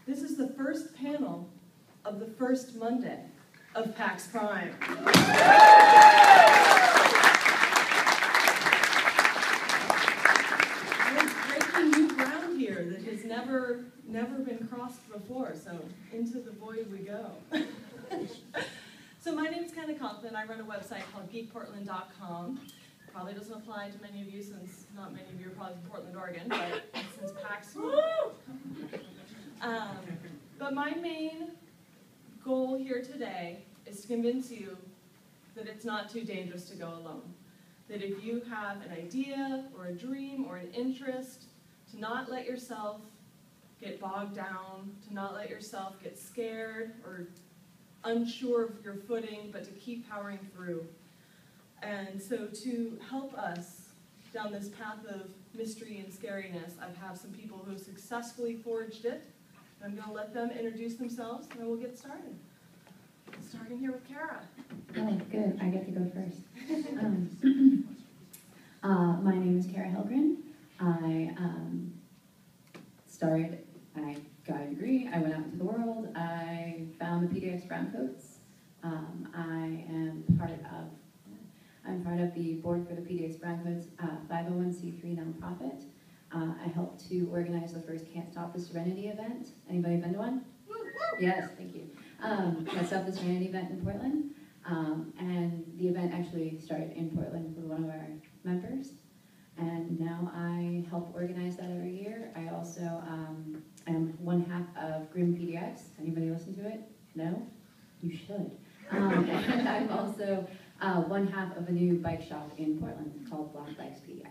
This is the first panel of the first Monday of PAX Prime. We're breaking new ground here that has never been crossed before, so into the void we go. So my name is Kenna Conklin. I run a website called geekportland.com. Probably doesn't apply to many of you since not many of you are probably from Portland, Oregon, but since PAX. But my main goal here today is to convince you that it's not too dangerous to go alone. That if you have an idea or a dream or an interest, to not let yourself get bogged down, to not let yourself get scared or unsure of your footing, but to keep powering through. And so to help us down this path of mystery and scariness, I have some people who have successfully forged it. I'm going to let them introduce themselves, and then we'll get started. Starting here with Kara. Oh, good. I get to go first. My name is Kara Helgren. I got a degree. I went out into the world. I found the PDX Brown Coats. I'm part of the board for the PDX Brown Coats 501c3 nonprofit. I helped to organize the first Can't Stop the Serenity event. Anybody been to one? Yes, thank you. Can't Stop the Serenity event in Portland. And the event actually started in Portland with one of our members. And now I help organize that every year. I also am one half of Grim PDX. Anybody listen to it? No? You should. And I'm also one half of a new bike shop in Portland called Black Bikes PDX.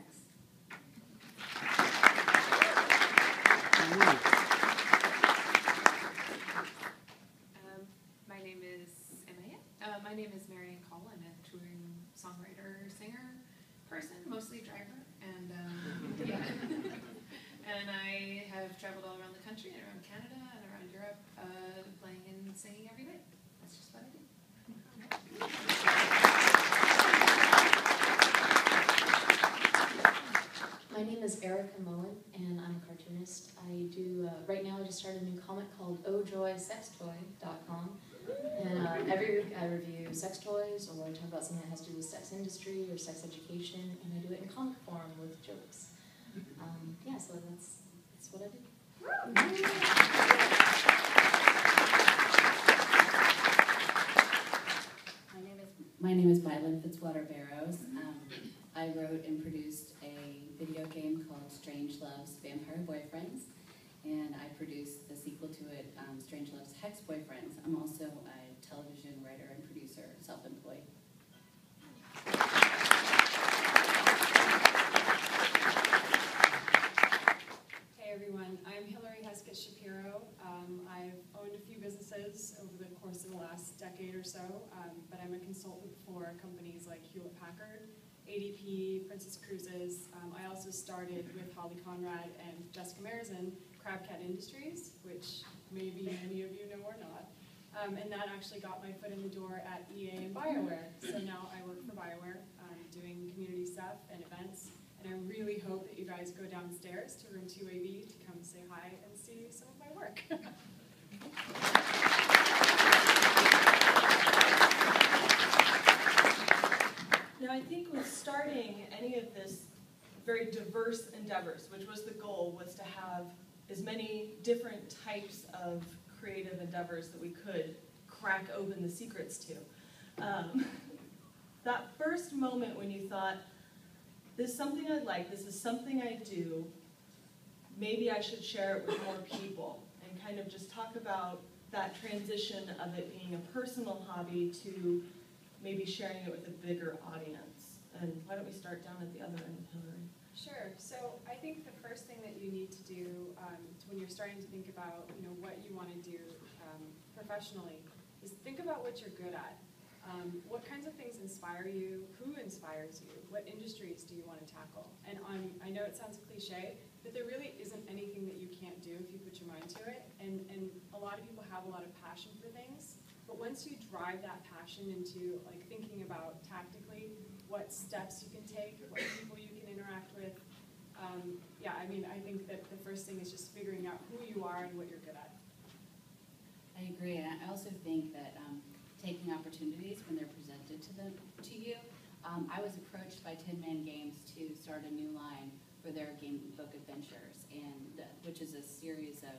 My name is Marianne Call. I'm a touring songwriter, singer, person, mostly driver, and yeah. And I have traveled all around the country and around Canada and around Europe, playing and singing every day. That's just what I do. My name is Erica Mullen, and I'm a cartoonist. I do, right now I just started a new comic called ohjoysextoy.com. And every week I review sex toys or talk about something that has to do with sex industry or sex education, and I do it in comic form with jokes. Yeah, so that's what I do. My name is Mylin Fitzwater Barrows. I wrote and produced a video game called Strange Love's Vampire Boyfriends, and I produced the sequel to it, Strange Love's Hex Boyfriends. I'm also a television writer and producer, self-employed. Hey everyone, I'm Hillary Heskett Shapiro. I've owned a few businesses over the course of the last decade or so, but I'm a consultant for companies like Hewlett-Packard, ADP, Princess Cruises. I also started with Holly Conrad and Jessica Marizan, Crabcat Industries, which maybe many of you know or not. And that actually got my foot in the door at EA and BioWare. So now I work for BioWare, doing community stuff and events. And I really hope that you guys go downstairs to room 2AB to come say hi and see some of my work. Now I think with starting any of this very diverse endeavors, which was the goal, was to have as many different types of creative endeavors that we could crack open the secrets to. That first moment when you thought, this is something I like, this is something I do, maybe I should share it with more people, and kind of just talk about that transition of it being a personal hobby to maybe sharing it with a bigger audience. And why don't we start down at the other end, Hillary? Sure. So I think the first thing that you need to do when you're starting to think about what you want to do professionally is think about what you're good at. What kinds of things inspire you? Who inspires you? What industries do you want to tackle? And I know it sounds cliche, but there really isn't anything that you can't do if you put your mind to it. And a lot of people have a lot of passion for things, but once you drive that passion into thinking about tactically what steps you can take, what people you can interact with, yeah, I mean, I think that the first thing is just figuring out who you are and what you're good at. I agree, and I also think that taking opportunities when they're presented to you. I was approached by Tin Man Games to start a new line for their game book adventures, and which is a series of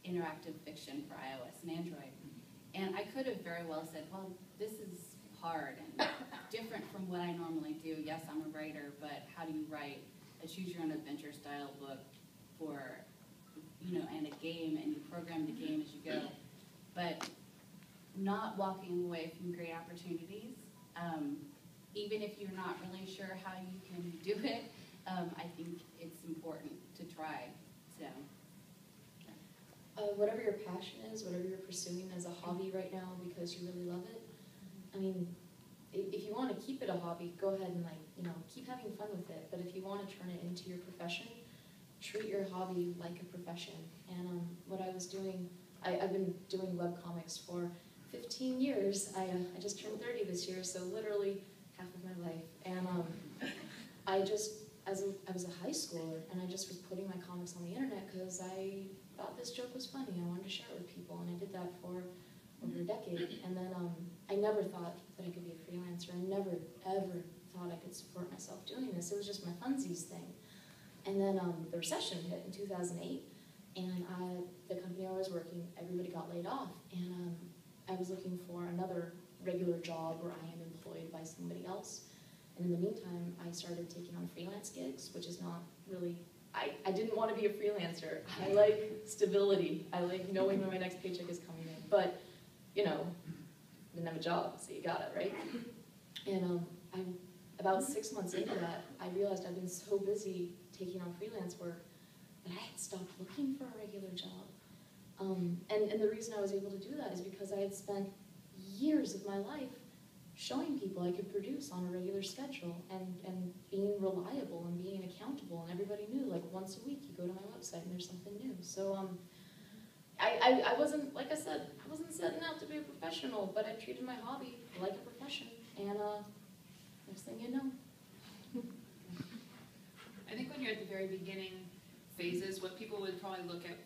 interactive fiction for iOS and Android. And I could have very well said, well, this is hard and different from what I normally do. Yes, I'm a writer, but how do you write a choose-your-own-adventure style book for, and a game, and you program the game as you go? But not walking away from great opportunities, even if you're not really sure how you can do it, I think it's important to try. So. Whatever your passion is, whatever you're pursuing as a hobby right now because you really love it, I mean, if you want to keep it a hobby, go ahead and keep having fun with it. But if you want to turn it into your profession, treat your hobby like a profession. And what I was doing, I've been doing webcomics for 15 years. I just turned 30 this year, so literally half of my life. And I was a high schooler, and I just was putting my comics on the internet because I thought this joke was funny. I wanted to share it with people, and I did that for over a decade. And then I never thought that I could be a freelancer. I never, ever thought I could support myself doing this. It was just my funsies thing. And then the recession hit in 2008, and the company I was working, everybody got laid off. And I was looking for another regular job where I am employed by somebody else. And in the meantime, I started taking on freelance gigs, which is not really, I didn't want to be a freelancer. I like stability. I like knowing when my next paycheck is coming in. But, didn't have a job, so you got it, right? And about 6 months into that, I realized I'd been so busy taking on freelance work that I had stopped looking for a regular job. And the reason I was able to do that is because I had spent years of my life showing people I could produce on a regular schedule and being reliable and being accountable, and everybody knew, like, once a week you go to my website and there's something new. So I wasn't, like I said, I wasn't setting out to be a professional, but I treated my hobby like a profession, and next thing you know. I think when you're at the very beginning phases, what people would probably look at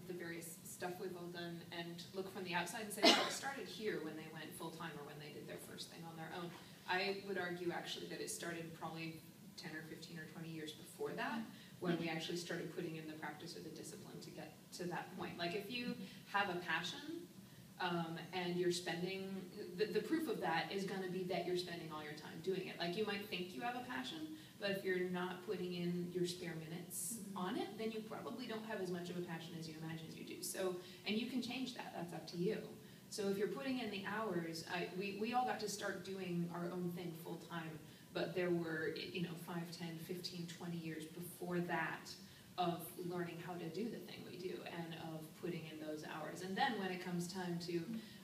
the various stuff we've all done and look from the outside and say, oh, it started here when they went full-time or when they did their first thing on their own. I would argue actually that it started probably 10 or 15 or 20 years before that, when we actually started putting in the practice or the discipline to get to that point. Like, if you have a passion and you're spending, the proof of that is going to be that you're spending all your time doing it. Like, you might think you have a passion, but if you're not putting in your spare minutes on it, then you probably don't have as much of a passion as you imagine you do. So, and you can change that. That's up to you. So if you're putting in the hours, we all got to start doing our own thing full time, but there were 5, 10, 15, 20 years before that of learning how to do the thing we do and of putting in those hours. And then when it comes time to,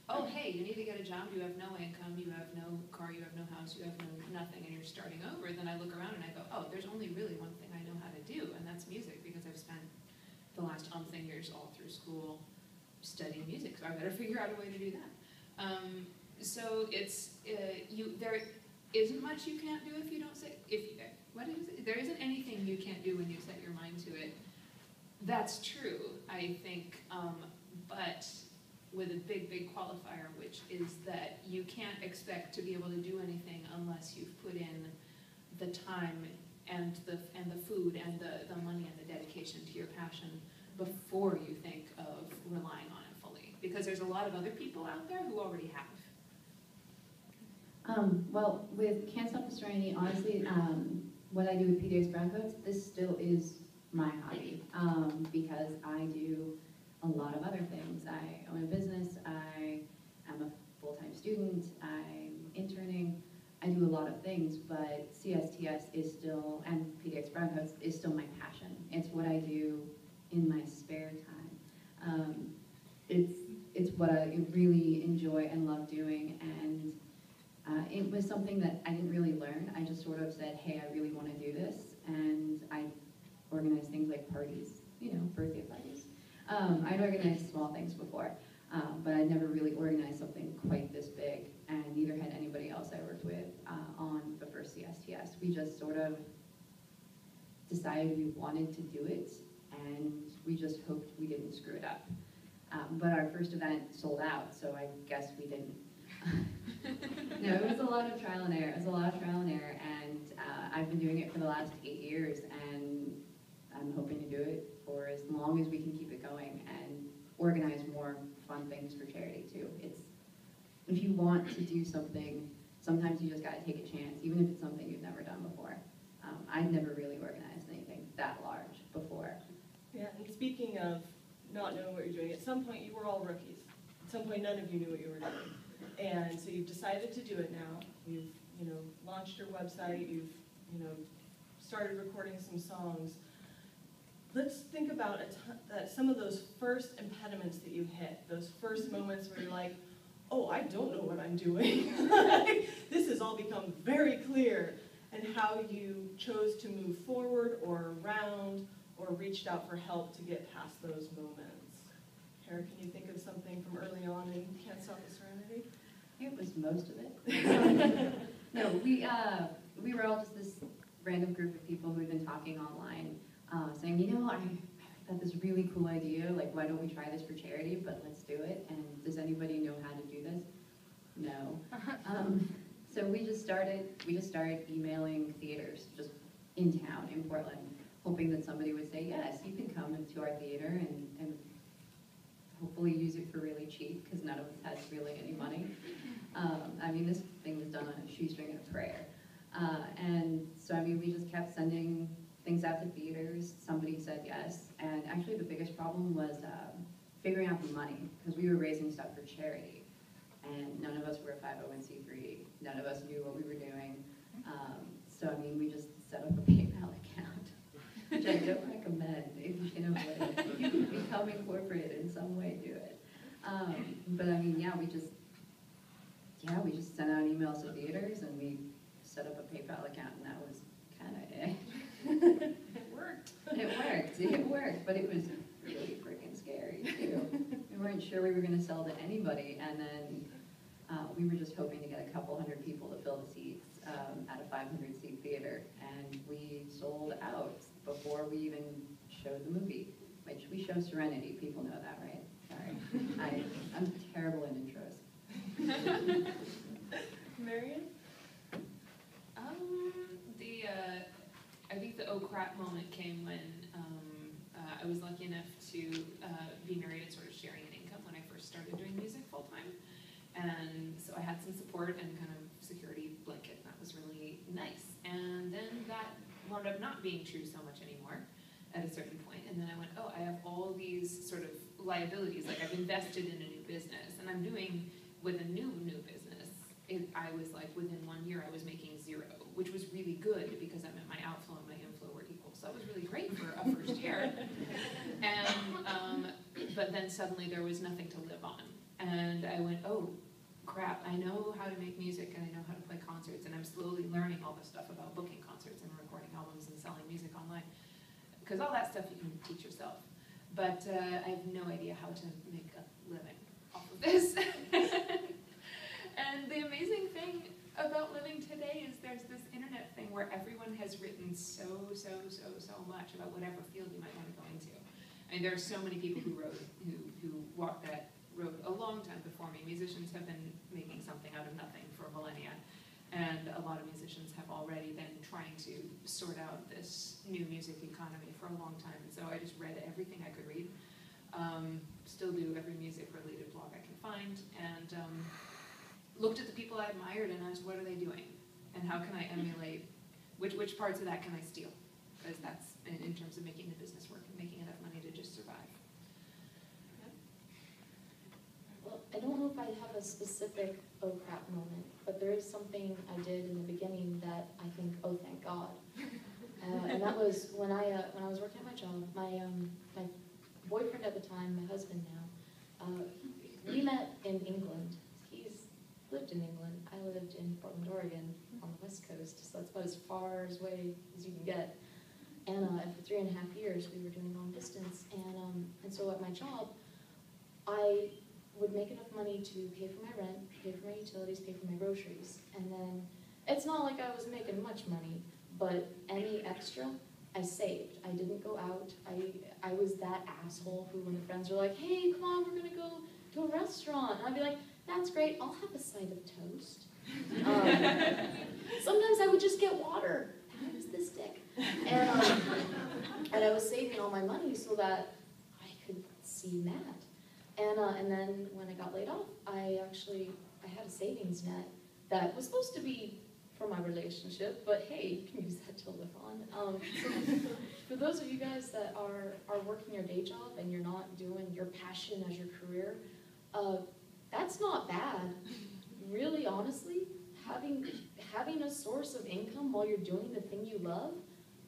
oh, hey, you need to get a job, you have no income, you have no car, you have no house, you have nothing, and you're starting over, then I look around and I go, oh, there's only really one thing I know how to do, and that's music, because I've spent the last umpthing years all through school studying music, so I better figure out a way to do that. So it's, there isn't much you can't do if you don't say, there isn't anything you can't do when you set your mind to it. That's true, I think, but with a big, big qualifier, which is that you can't expect to be able to do anything unless you've put in the time and the food and the money and the dedication to your passion before you think of relying on it fully. Because there's a lot of other people out there who already have. Well, with Can't Stop the Serenity, honestly, what I do with PDX Browncoats, this still is my hobby, because I do a lot of other things. I own a business, I am a full-time student, I'm interning, I do a lot of things, but CSTS is still, and PDX Browncoats is still my passion. It's what I do in my spare time. It's what I really enjoy and love doing, and it was something that I didn't really learn. I just sort of said, hey, I really want to do this, and I organized things like parties, birthday parties. I'd organized small things before, but I'd never really organized something quite this big, and neither had anybody else I worked with on the first CSTS. We just sort of decided we wanted to do it, and we just hoped we didn't screw it up. But our first event sold out, so I guess we didn't. No, it was a lot of trial and error. It was a lot of trial and error, and I've been doing it for the last 8 years, and I'm hoping to do it for as long as we can keep it going and organize more fun things for charity too. If you want to do something, sometimes you just got to take a chance, even if it's something you've never done before. I'd never really organized anything that large before. Yeah, and speaking of not knowing what you're doing, at some point you were all rookies. At some point none of you knew what you were doing. And so you've decided to do it now. You've, launched your website, you've, started recording some songs. Let's think about some of those first impediments that you hit, those first moments where you're like, oh, I don't know what I'm doing. This has all become very clear, and how you chose to move forward or around or reached out for help to get past those moments. Kara, can you think of something from early on in Can't Stop the Serenity? It was most of it. No, we were all just this random group of people who had been talking online, saying, I got this really cool idea, like why don't we try this for charity, but let's do it, and does anybody know how to do this? No. So we just started emailing theaters just in town, in Portland, hoping that somebody would say, yes, you can come into our theater and hopefully use it for really cheap, because none of us has really any money. This thing was done on a shoestring and a prayer. And so, we just kept sending things out to theaters. Somebody said yes. And actually the biggest problem was figuring out the money, because we were raising stuff for charity. And none of us were a 501c3. None of us knew what we were doing. So, we just set up a PayPal account, which I don't recommend. If you can become incorporated in some way, do it. But we just sent out emails to theaters, and we set up a PayPal account, and that was kind of it. It worked. It worked, but it was really freaking scary too. We weren't sure we were going to sell to anybody, and then we were just hoping to get a couple hundred people to fill the seats at a 500-seat theater, and we sold out before we even showed the movie, which we show Serenity. People know that, right? Sorry. I'm terrible in intros. Marion? I think the oh crap moment came when I was lucky enough to be married and sort of sharing an income when I first started doing music full time. And so I had some support and kind of security blanket, and that was really nice. And then that wound up not being true so much anymore at a certain point. And then I went, oh, I have all these sort of liabilities, like I've invested in a new business, and I'm doing with a new business. I was like, within 1 year I was making zero, which was really good because that meant my outflow and my inflow were equal. So that was really great for a first year. And but then suddenly there was nothing to live on. And I went, oh crap, I know how to make music and I know how to play concerts, and I'm slowly learning all this stuff about booking concerts and recording albums and selling music online. Because all that stuff you can teach yourself. But I have no idea how to make a living off of this. And the amazing thing about living today is there's this internet thing where everyone has written so much about whatever field you might want to go into. There are so many people who walked that road a long time before me. Musicians have been making something out of nothing for millennia. And a lot of musicians have already been trying to sort out this new music economy for a long time. And so I just read everything I could read. Still do every music-related blog I can find. And looked at the people I admired and asked, what are they doing? And how can I emulate? Which parts of that can I steal? Because that's in terms of making the business work and making enough money to just survive. Well, I don't know if I have a specific oh crap moment, but there is something I did in the beginning that I think, oh thank God. And that was when I was working at my job. My boyfriend at the time, my husband now, we met in England. He's lived in England. I lived in Portland, Oregon, on the West Coast, so that's about as far away as you can get. And for 3.5 years, we were doing long distance. And so at my job, I would make enough money to pay for my rent, pay for my utilities, pay for my groceries. And then, it's not like I was making much money, but any extra I saved. I didn't go out. I was that asshole who, when the friends were like, hey, come on, we're gonna go to a restaurant. And I'd be like, that's great, I'll have a side of toast. Sometimes I would just get water. It was this thick. And I was saving all my money so that I could see Matt. And then when I got laid off, I had a savings net that was supposed to be for my relationship, but hey, you can use that to live on. For those of you guys that are working your day job and you're not doing your passion as your career, that's not bad. Really, honestly, having a source of income while you're doing the thing you love,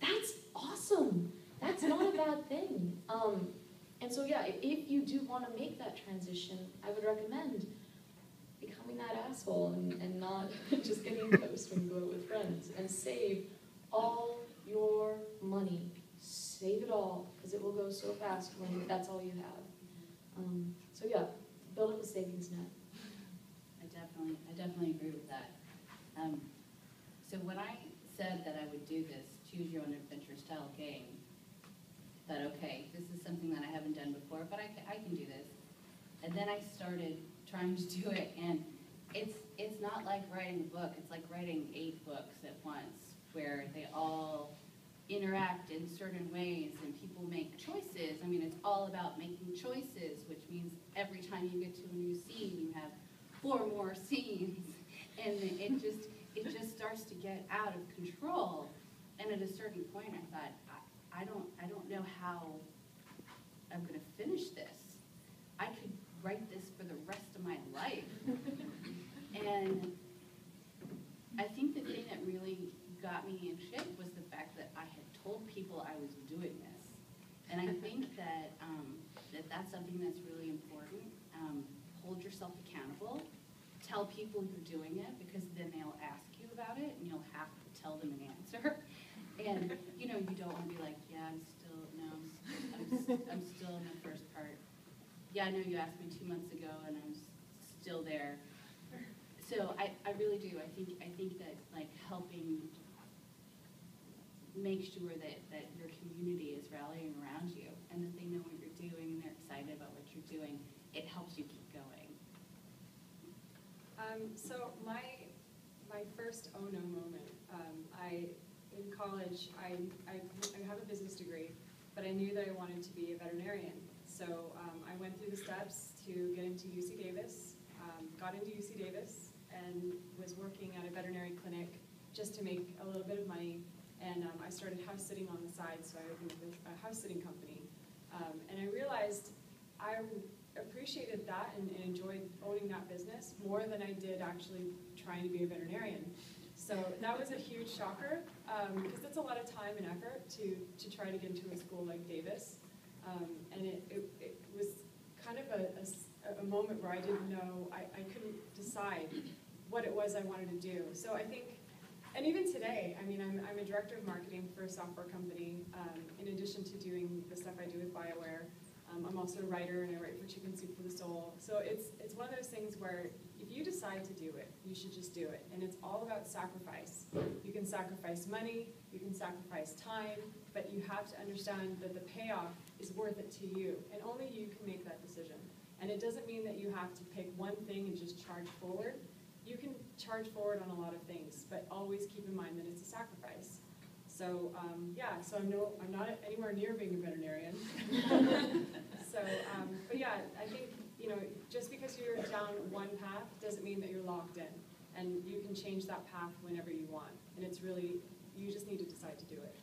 that's awesome. That's not a bad thing. And so yeah, if you do want to make that transition, I would recommend becoming that asshole and not just getting toast when you go out with friends, and save all your money. Save it all, because it will go so fast when that's all you have. So yeah, build up a savings net. I definitely agree with that. So when I said that I would do this choose your own adventure style game, thought, okay, this is something that I haven't done before, but I can do this. And then I started trying to do it, and it's not like writing a book. It's like writing 8 books at once, where they all interact in certain ways and people make choices. I mean, it's all about making choices, which means every time you get to a new scene, you have 4 more scenes, and it just starts to get out of control. And at a certain point, I thought, I don't know how I'm going to finish this. I could write this for the rest of my life. And I think the thing that really got me in shape was the fact that I had told people I was doing this. And I think that that's something that's really important. Hold yourself accountable. Tell people you're doing it, because then they'll ask you about it, and you'll have to tell them an answer. And you know, you don't want to be like, yeah, I'm still in the first part. Yeah, I know you asked me 2 months ago, and I'm still there. So I really do. I think that like helping make sure that your community is rallying around you, and that they know what you're doing, and they're excited about what you're doing, it helps you keep going. So my first oh no moment, in college, I have a business degree, but I knew that I wanted to be a veterinarian. So I went through the steps to get into UC Davis, got into UC Davis, and was working at a veterinary clinic just to make a little bit of money. And I started house sitting on the side, so I opened a house sitting company. And I realized I appreciated that and enjoyed owning that business more than I did actually trying to be a veterinarian. So that was a huge shocker, because it's a lot of time and effort to try to get into a school like Davis. And it was kind of a moment where I didn't know, I couldn't decide what it was I wanted to do. So I think, and even today, I mean, I'm a director of marketing for a software company. In addition to doing the stuff I do with BioWare, I'm also a writer, and I write for Chicken Soup for the Soul. So it's one of those things where if you decide to do it, you should just do it. And it's all about sacrifice. You can sacrifice money, you can sacrifice time, but you have to understand that the payoff is worth it to you, and only you can make that decision. And it doesn't mean that you have to pick one thing and just charge forward. You can charge forward on a lot of things, but always keep in mind that it's a sacrifice. So yeah, so I'm not anywhere near being a veterinarian. So, but yeah, I think, you know, just because you're down one path doesn't mean that you're locked in, and you can change that path whenever you want. And it's really, you just need to decide to do it.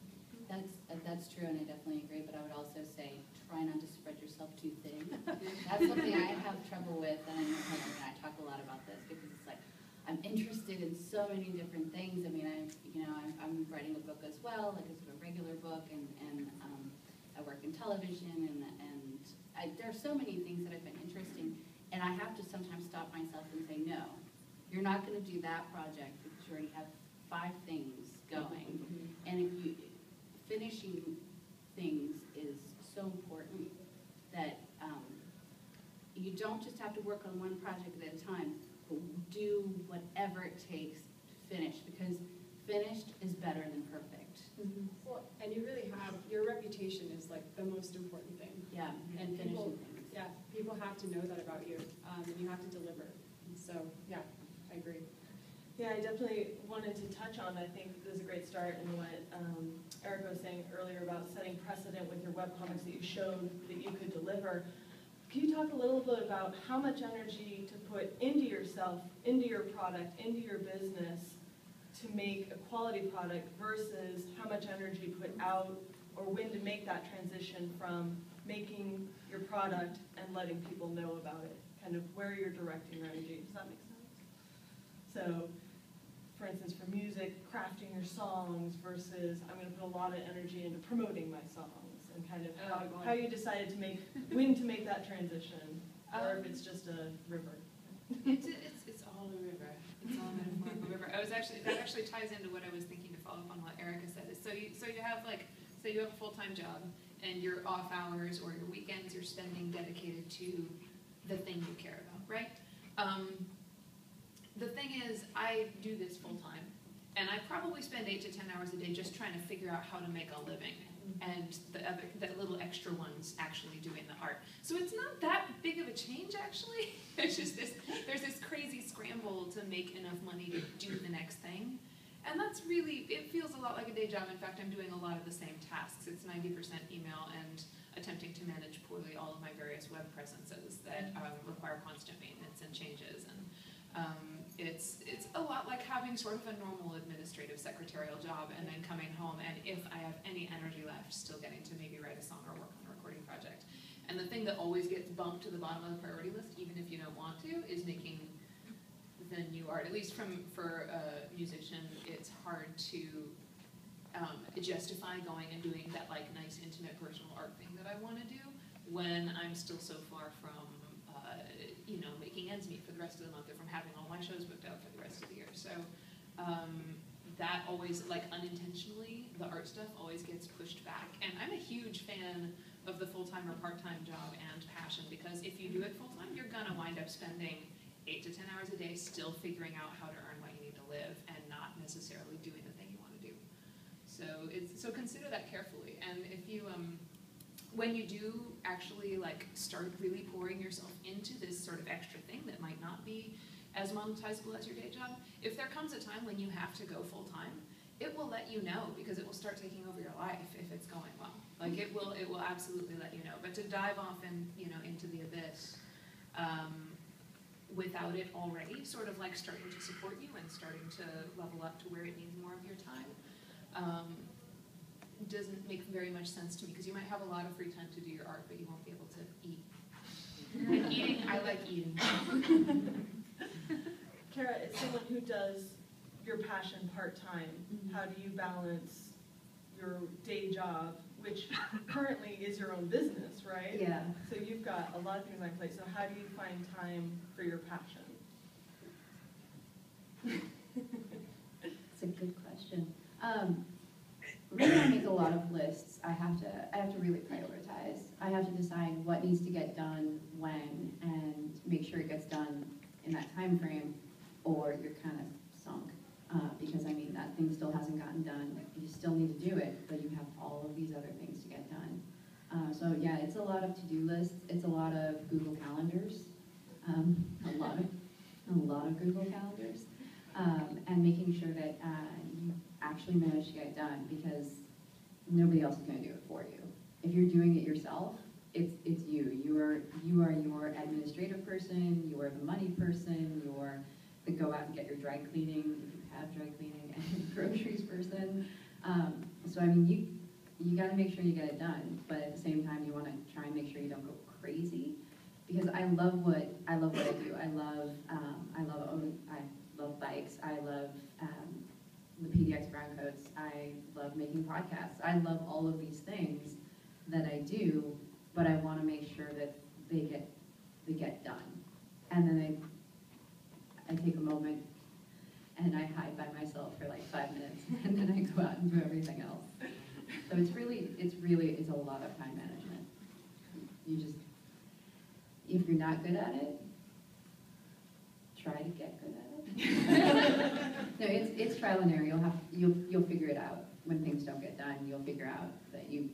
That's true, and I definitely agree. But I would also say, try not to spread yourself too thin. That's something I have trouble with, and I know Hillary and I talk a lot about this, because it's like, I'm interested in so many different things. I mean, I'm writing a book as well, like a sort of regular book, and I work in television, and there are so many things that I find interesting, and I have to sometimes stop myself and say, no, you're not going to do that project because you already have 5 things going. And if you finishing things is so important that you don't just have to work on one project at a time, but do whatever it takes to finish, because finished is better than perfect. Well, and you really have, your reputation is like the most important thing. Yeah, And people, finishing things. yeah, people have to know that about you, and you have to deliver. And so, yeah, I agree. Yeah, I definitely wanted to touch on, I think this is a great start in what Erica was saying earlier about setting precedent with your webcomics that you showed that you could deliver. Can you talk a little bit about how much energy to put into yourself, into your product, into your business to make a quality product versus how much energy put out or when to make that transition from making your product and letting people know about it, kind of where you're directing your energy. Does that make sense? So, for instance, for music, crafting your songs versus I'm going to put a lot of energy into promoting my songs and kind of how you decided to make, when to make that transition, or if it's just a river. It's all a river. It's all a metaphorical river. That actually ties into what I was thinking to follow up on what Erica said. So you have a full-time job and your off hours or your weekends you're spending dedicated to the thing you care about, right? The thing is, I do this full-time, and I probably spend 8 to 10 hours a day just trying to figure out how to make a living, and the little extra ones actually doing the art. So it's not that big of a change, actually. There's this crazy scramble to make enough money to do the next thing. And that's really, it feels a lot like a day job. In fact, I'm doing a lot of the same tasks. It's 90% email and attempting to manage poorly all of my various web presences that require constant maintenance and changes. And it's a lot like having sort of a normal administrative secretarial job and then coming home and if I have any energy left, still getting to maybe write a song or work on a recording project. And the thing that always gets bumped to the bottom of the priority list, even if you don't want to, is making the new art. At least for a musician, it's hard to justify going and doing that like nice, intimate, personal art thing that I want to do when I'm still so far from making ends meet for the rest of the month or from having all my shows booked out for the rest of the year. So that always, like unintentionally, the art stuff always gets pushed back. And I'm a huge fan of the full-time or part-time job and passion because if you do it full-time, you're gonna wind up spending 8 to 10 hours a day still figuring out how to earn what you need to live and not necessarily doing the thing you want to do. So consider that carefully. And if you when you do actually like start really pouring yourself into this sort of extra thing that might not be as monetizable as your day job, if there comes a time when you have to go full time, it will let you know because it will start taking over your life if it's going well. Like it will absolutely let you know. But to dive off and into the abyss without it already sort of like starting to support you and starting to level up to where it needs more of your time doesn't make very much sense to me because you might have a lot of free time to do your art, but you won't be able to eat. And eating, I like eating. Kara, as someone who does your passion part-time, how do you balance your day job, which currently is your own business, right? Yeah. So you've got a lot of things on your plate. So how do you find time for your passion? It's a good question. When I make a lot of lists, I have to really prioritize. I have to decide what needs to get done when and make sure it gets done in that time frame, or you're kind of sunk. Because I mean, that thing still hasn't gotten done. You still need to do it, but you have all of these other things to get done. So yeah, it's a lot of to-do lists. It's a lot of Google Calendars. A lot of Google Calendars. And making sure that you actually manage to get it done because nobody else is going to do it for you. If you're doing it yourself, it's you. You are your administrative person, you are the money person, you're the go out and get your dry cleaning, if you have dry cleaning, and groceries person. So I mean, you got to make sure you get it done, but at the same time, you want to try and make sure you don't go crazy because I love what I do. I love bikes. I love the PDX brown coats. I love making podcasts. I love all of these things that I do, but I want to make sure that they get done. And then I take a moment and I hide by myself for like 5 minutes, and then I go out and do everything else. So it's a lot of time management. You just, if you're not good at it, try to get good at it. No, it's trial and error. You'll figure it out. when things don't get done, you'll figure out that you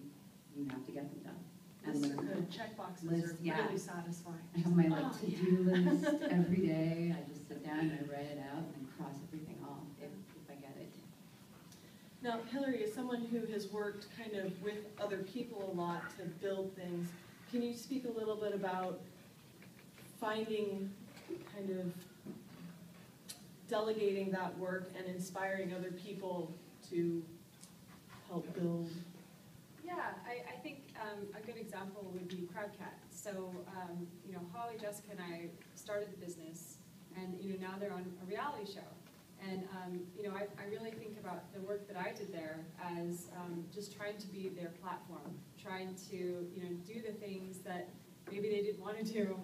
have to get them done. And Lists are then good, checkboxes are Lists, yeah. really satisfying. I have my like Oh, yeah. to-do list every day. I just sit down and I write it out and then cross everything off if I get it. Now, Hillary, as someone who has worked kind of with other people a lot to build things, can you speak a little bit about finding kind of delegating that work and inspiring other people to help build? Yeah, I think a good example would be Crowdcat. So, Holly, Jessica, and I started the business, and now they're on a reality show. And I really think about the work that I did there as just trying to be their platform, trying to do the things that maybe they didn't want to do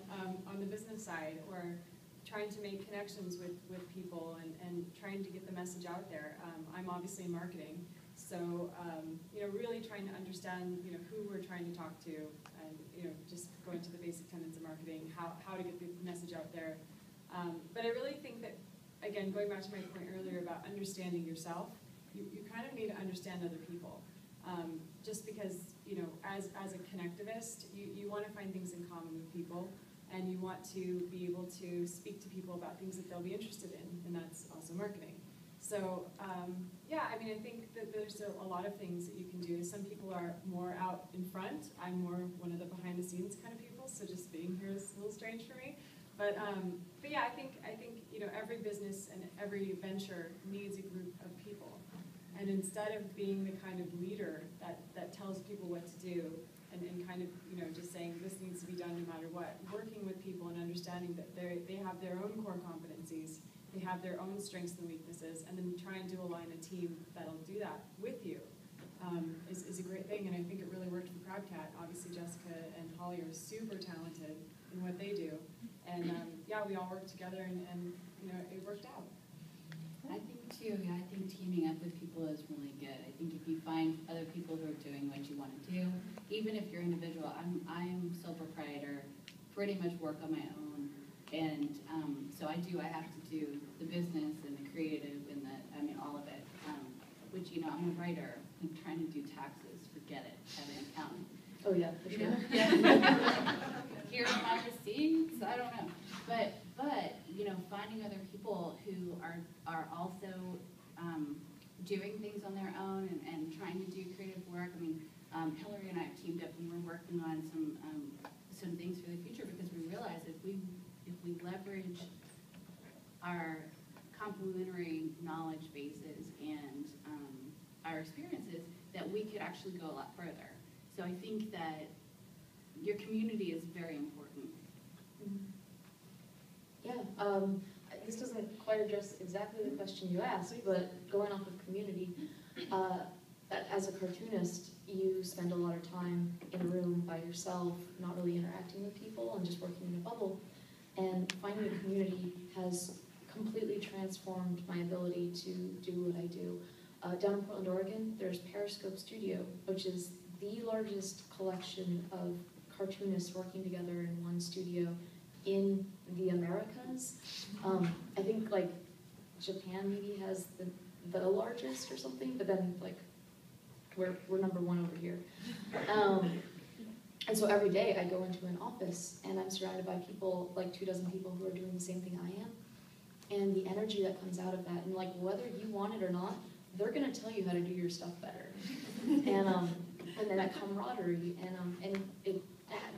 on the business side, or trying to make connections with people and trying to get the message out there. I'm obviously in marketing, so really trying to understand who we're trying to talk to, and just going to the basic tenets of marketing, how to get the message out there. But I really think that, again, going back to my point earlier about understanding yourself, you kind of need to understand other people. Just because, as a connectivist, you want to find things in common with people, and you want to be able to speak to people about things that they'll be interested in, and that's also marketing. So, I think that there's a lot of things that you can do. Some people are more out in front. I'm more one of the behind-the-scenes kind of people, so just being here is a little strange for me. But yeah, I think every business and every venture needs a group of people. And instead of being the kind of leader that tells people what to do and kind of just saying this needs to be done no matter what, working with people and understanding that they have their own core competencies, they have their own strengths and weaknesses, and then trying to align a team that'll do that with you is a great thing. And I think it really worked for Crowdcat. Obviously, Jessica and Holly are super talented in what they do. And we all worked together, and it worked out. I think too, I think teaming up with people is really good. I think if you find other people who are doing what you want to do, even if you're individual, I'm sole proprietor, pretty much work on my own. And so I have to do the business and the creative and all of it. Which, I'm a writer. I'm trying to do taxes, forget it, have an accountant. Oh yeah, for sure. Here behind the scenes, I don't know. But finding other people who are also doing things on their own and trying to do creative work. Hillary and I have teamed up and we're working on some things for the future, because we realize if we leverage our complementary knowledge bases and our experiences, that we could actually go a lot further. So I think that your community is very important. Yeah, this doesn't quite address exactly the question you asked, but going off of community, as a cartoonist, you spend a lot of time in a room by yourself, not really interacting with people and just working in a bubble. And finding a community has completely transformed my ability to do what I do. Down in Portland, Oregon, there's Periscope Studio, which is the largest collection of cartoonists working together in one studio in the Americas. I think like Japan maybe has the largest or something, but then like we're number one over here. And so every day I go into an office and I'm surrounded by people, like 24 people who are doing the same thing I am. And the energy that comes out of that, and like whether you want it or not, they're gonna tell you how to do your stuff better. And then that camaraderie and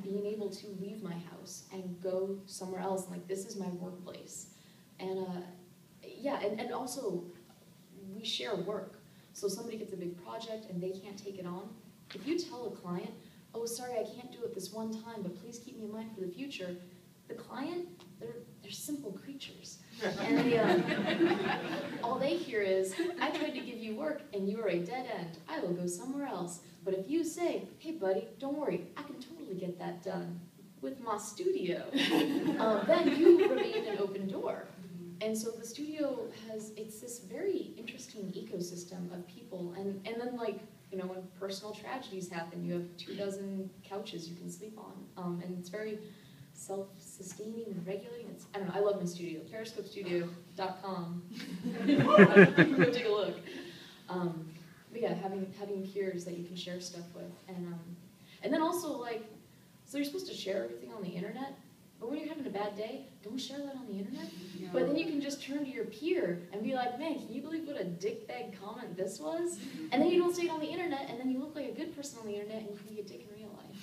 being able to leave my house and go somewhere else, and like this is my workplace. And and also we share work. So somebody gets a big project and they can't take it on. If you tell a client, oh sorry, I can't do it this one time, but please keep me in mind for the future, the client, they're simple creatures. And all they hear is, I tried to give you work and you are a dead end. I will go somewhere else. But if you say, hey buddy, don't worry, I can totally get that done with my studio, then you remain an open door. And so the studio it's this very interesting ecosystem of people. And then like, when personal tragedies happen, you have 24 couches you can sleep on. And it's very self-sustaining and regulating. I don't know, I love my studio. PeriscopeStudio.com. Go take a look. but yeah, having peers that you can share stuff with, and then also like, so you're supposed to share everything on the internet, but when you're having a bad day, don't share that on the internet. No. But then you can just turn to your peer and be like, man, can you believe what a dickbag comment this was? And then you don't say it on the internet, and then you look like a good person on the internet, and you can be a dick in real life.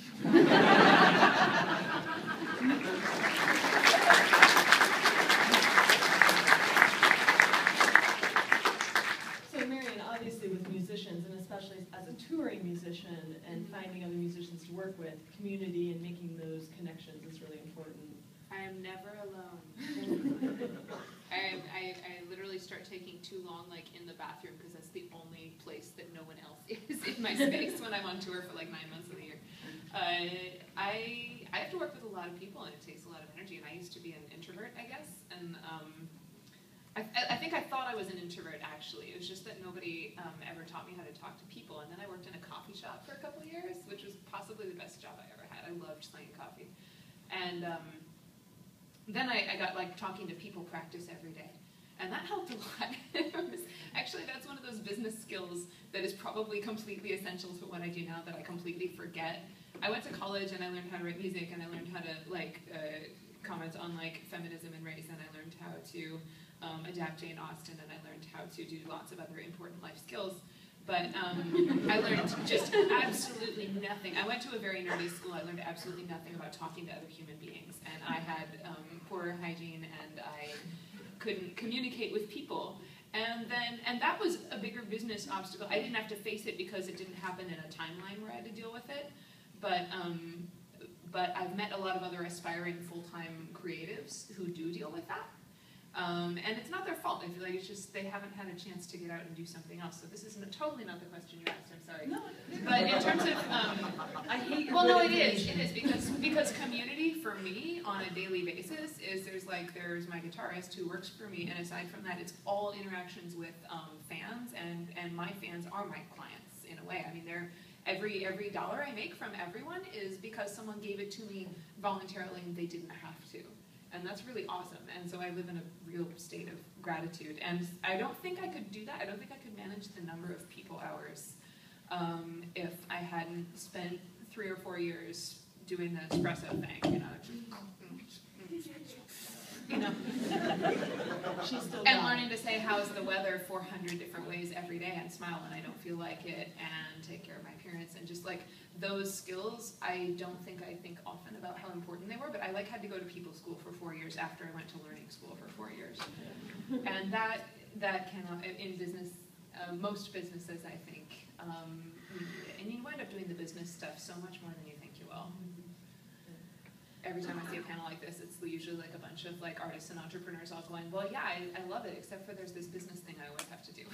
So Marion, obviously with musicians, and especially as a touring musician and finding other musicians to work with, community and making those connections is really important. I am never alone. I literally start taking too long, like in the bathroom, because that's the only place that no one else is in my space when I'm on tour for like 9 months of the year. I have to work with a lot of people, and it takes a lot of energy. And I used to be an introvert, I guess, and I think I thought I was an introvert, actually. It was just that nobody ever taught me how to talk to people. And then I worked in a coffee shop for a couple of years, which was possibly the best job I ever had. I loved slanging coffee. And then I got like talking to people practice every day. And that helped a lot. Actually, that's one of those business skills that is probably completely essential to what I do now that I completely forget. I went to college and I learned how to write music, and I learned how to like comment on like feminism and race, and I learned how to adapt Jane Austen, and I learned how to do lots of other important life skills. But I learned just absolutely nothing. I went to a very nerdy school. I learned absolutely nothing about talking to other human beings, and I had poor hygiene, and I couldn't communicate with people. And that was a bigger business obstacle. I didn't have to face it because it didn't happen in a timeline where I had to deal with it. But I've met a lot of other aspiring full-time creatives who do deal with that. And it's not their fault. I feel like it's just they haven't had a chance to get out and do something else. So this is totally not the question you asked. I'm sorry. No, but in terms of, I hate your well, no, it is because community for me on a daily basis is there's my guitarist who works for me, and aside from that, it's all interactions with fans, and my fans are my clients in a way. I mean, they're every dollar I make from everyone is because someone gave it to me voluntarily and they didn't have to. And that's really awesome. And so I live in a real state of gratitude. And I don't think I could do that. I don't think I could manage the number of people hours if I hadn't spent 3 or 4 years doing the espresso thing, She's still and gone. learning to say how's the weather 400 different ways every day and smile when I don't feel like it and take care of my appearance, and just like those skills, I don't think I think often about how important they were, but I had to go to people school for 4 years after I went to learning school for 4 years. And that cannot, in business, most businesses, I think, and you wind up doing the business stuff so much more than you think you will. Every time I see a panel like this, it's usually like a bunch of like artists and entrepreneurs all going, well, yeah, I love it, except for there's this business thing I always have to do.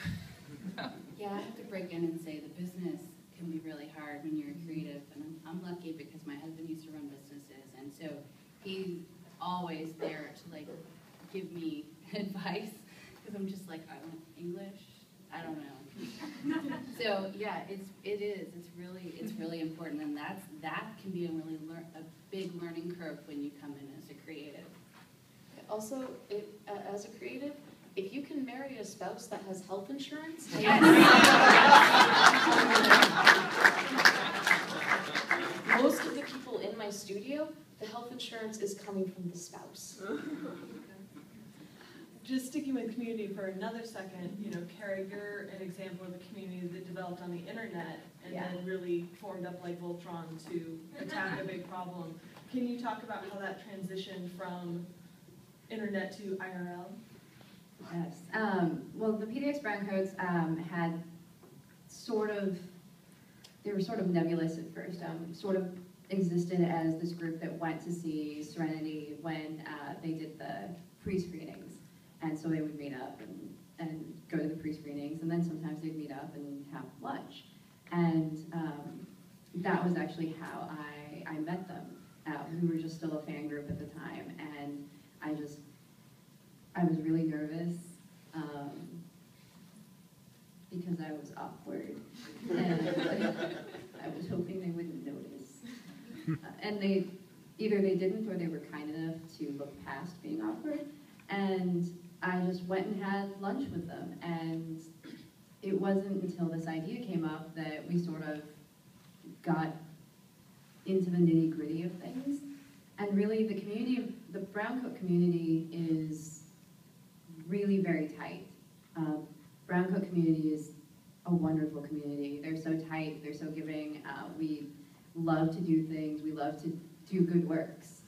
Yeah, I have to break in and say the business can be really hard when you're creative, and I'm lucky because my husband used to run businesses, and so he's always there to like give me advice, because I'm just like, I don't English, I don't know. So yeah, it's really important, and that can be a big learning curve when you come in as a creative. Also, as a creative, if you can marry a spouse that has health insurance, Yes. most of the people in my studio, the health insurance is coming from the spouse. Just sticking with community for another second, Kara, you're an example of a community that developed on the internet and then really formed up like Voltron to attack a big problem. Can you talk about how that transitioned from internet to IRL? Yes. Well, the PDX Brown Coats had they were sort of nebulous at first, sort of existed as this group that went to see Serenity when they did the pre-screenings. And so they would meet up and go to the pre-screenings, and then sometimes they'd meet up and have lunch. And that was actually how I met them. We were just still a fan group at the time, and I was really nervous because I was awkward, and I was hoping they wouldn't notice. And either they didn't, or they were kind enough to look past being awkward. And I just went and had lunch with them, and it wasn't until this idea came up that we sort of got into the nitty gritty of things. And really the community, the Brown Coat community is really very tight. Brown Coat community is a wonderful community. They're so tight, they're so giving. We love to do things, we love to do good works.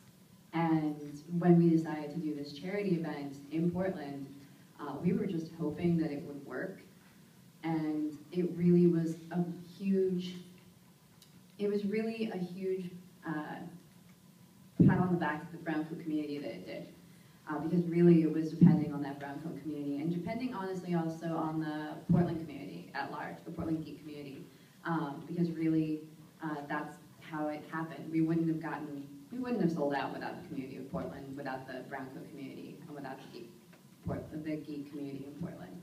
And when we decided to do this charity event in Portland, we were just hoping that it would work. And it really was a huge, pat on the back to the Brown Coat community that it did. Because really it was depending on that Brown Coat community, and depending honestly also on the Portland community at large, the Portland geek community. Because really that's how it happened. We wouldn't have sold out without the community of Portland, without the Brown Coat community, and without the geek community in Portland.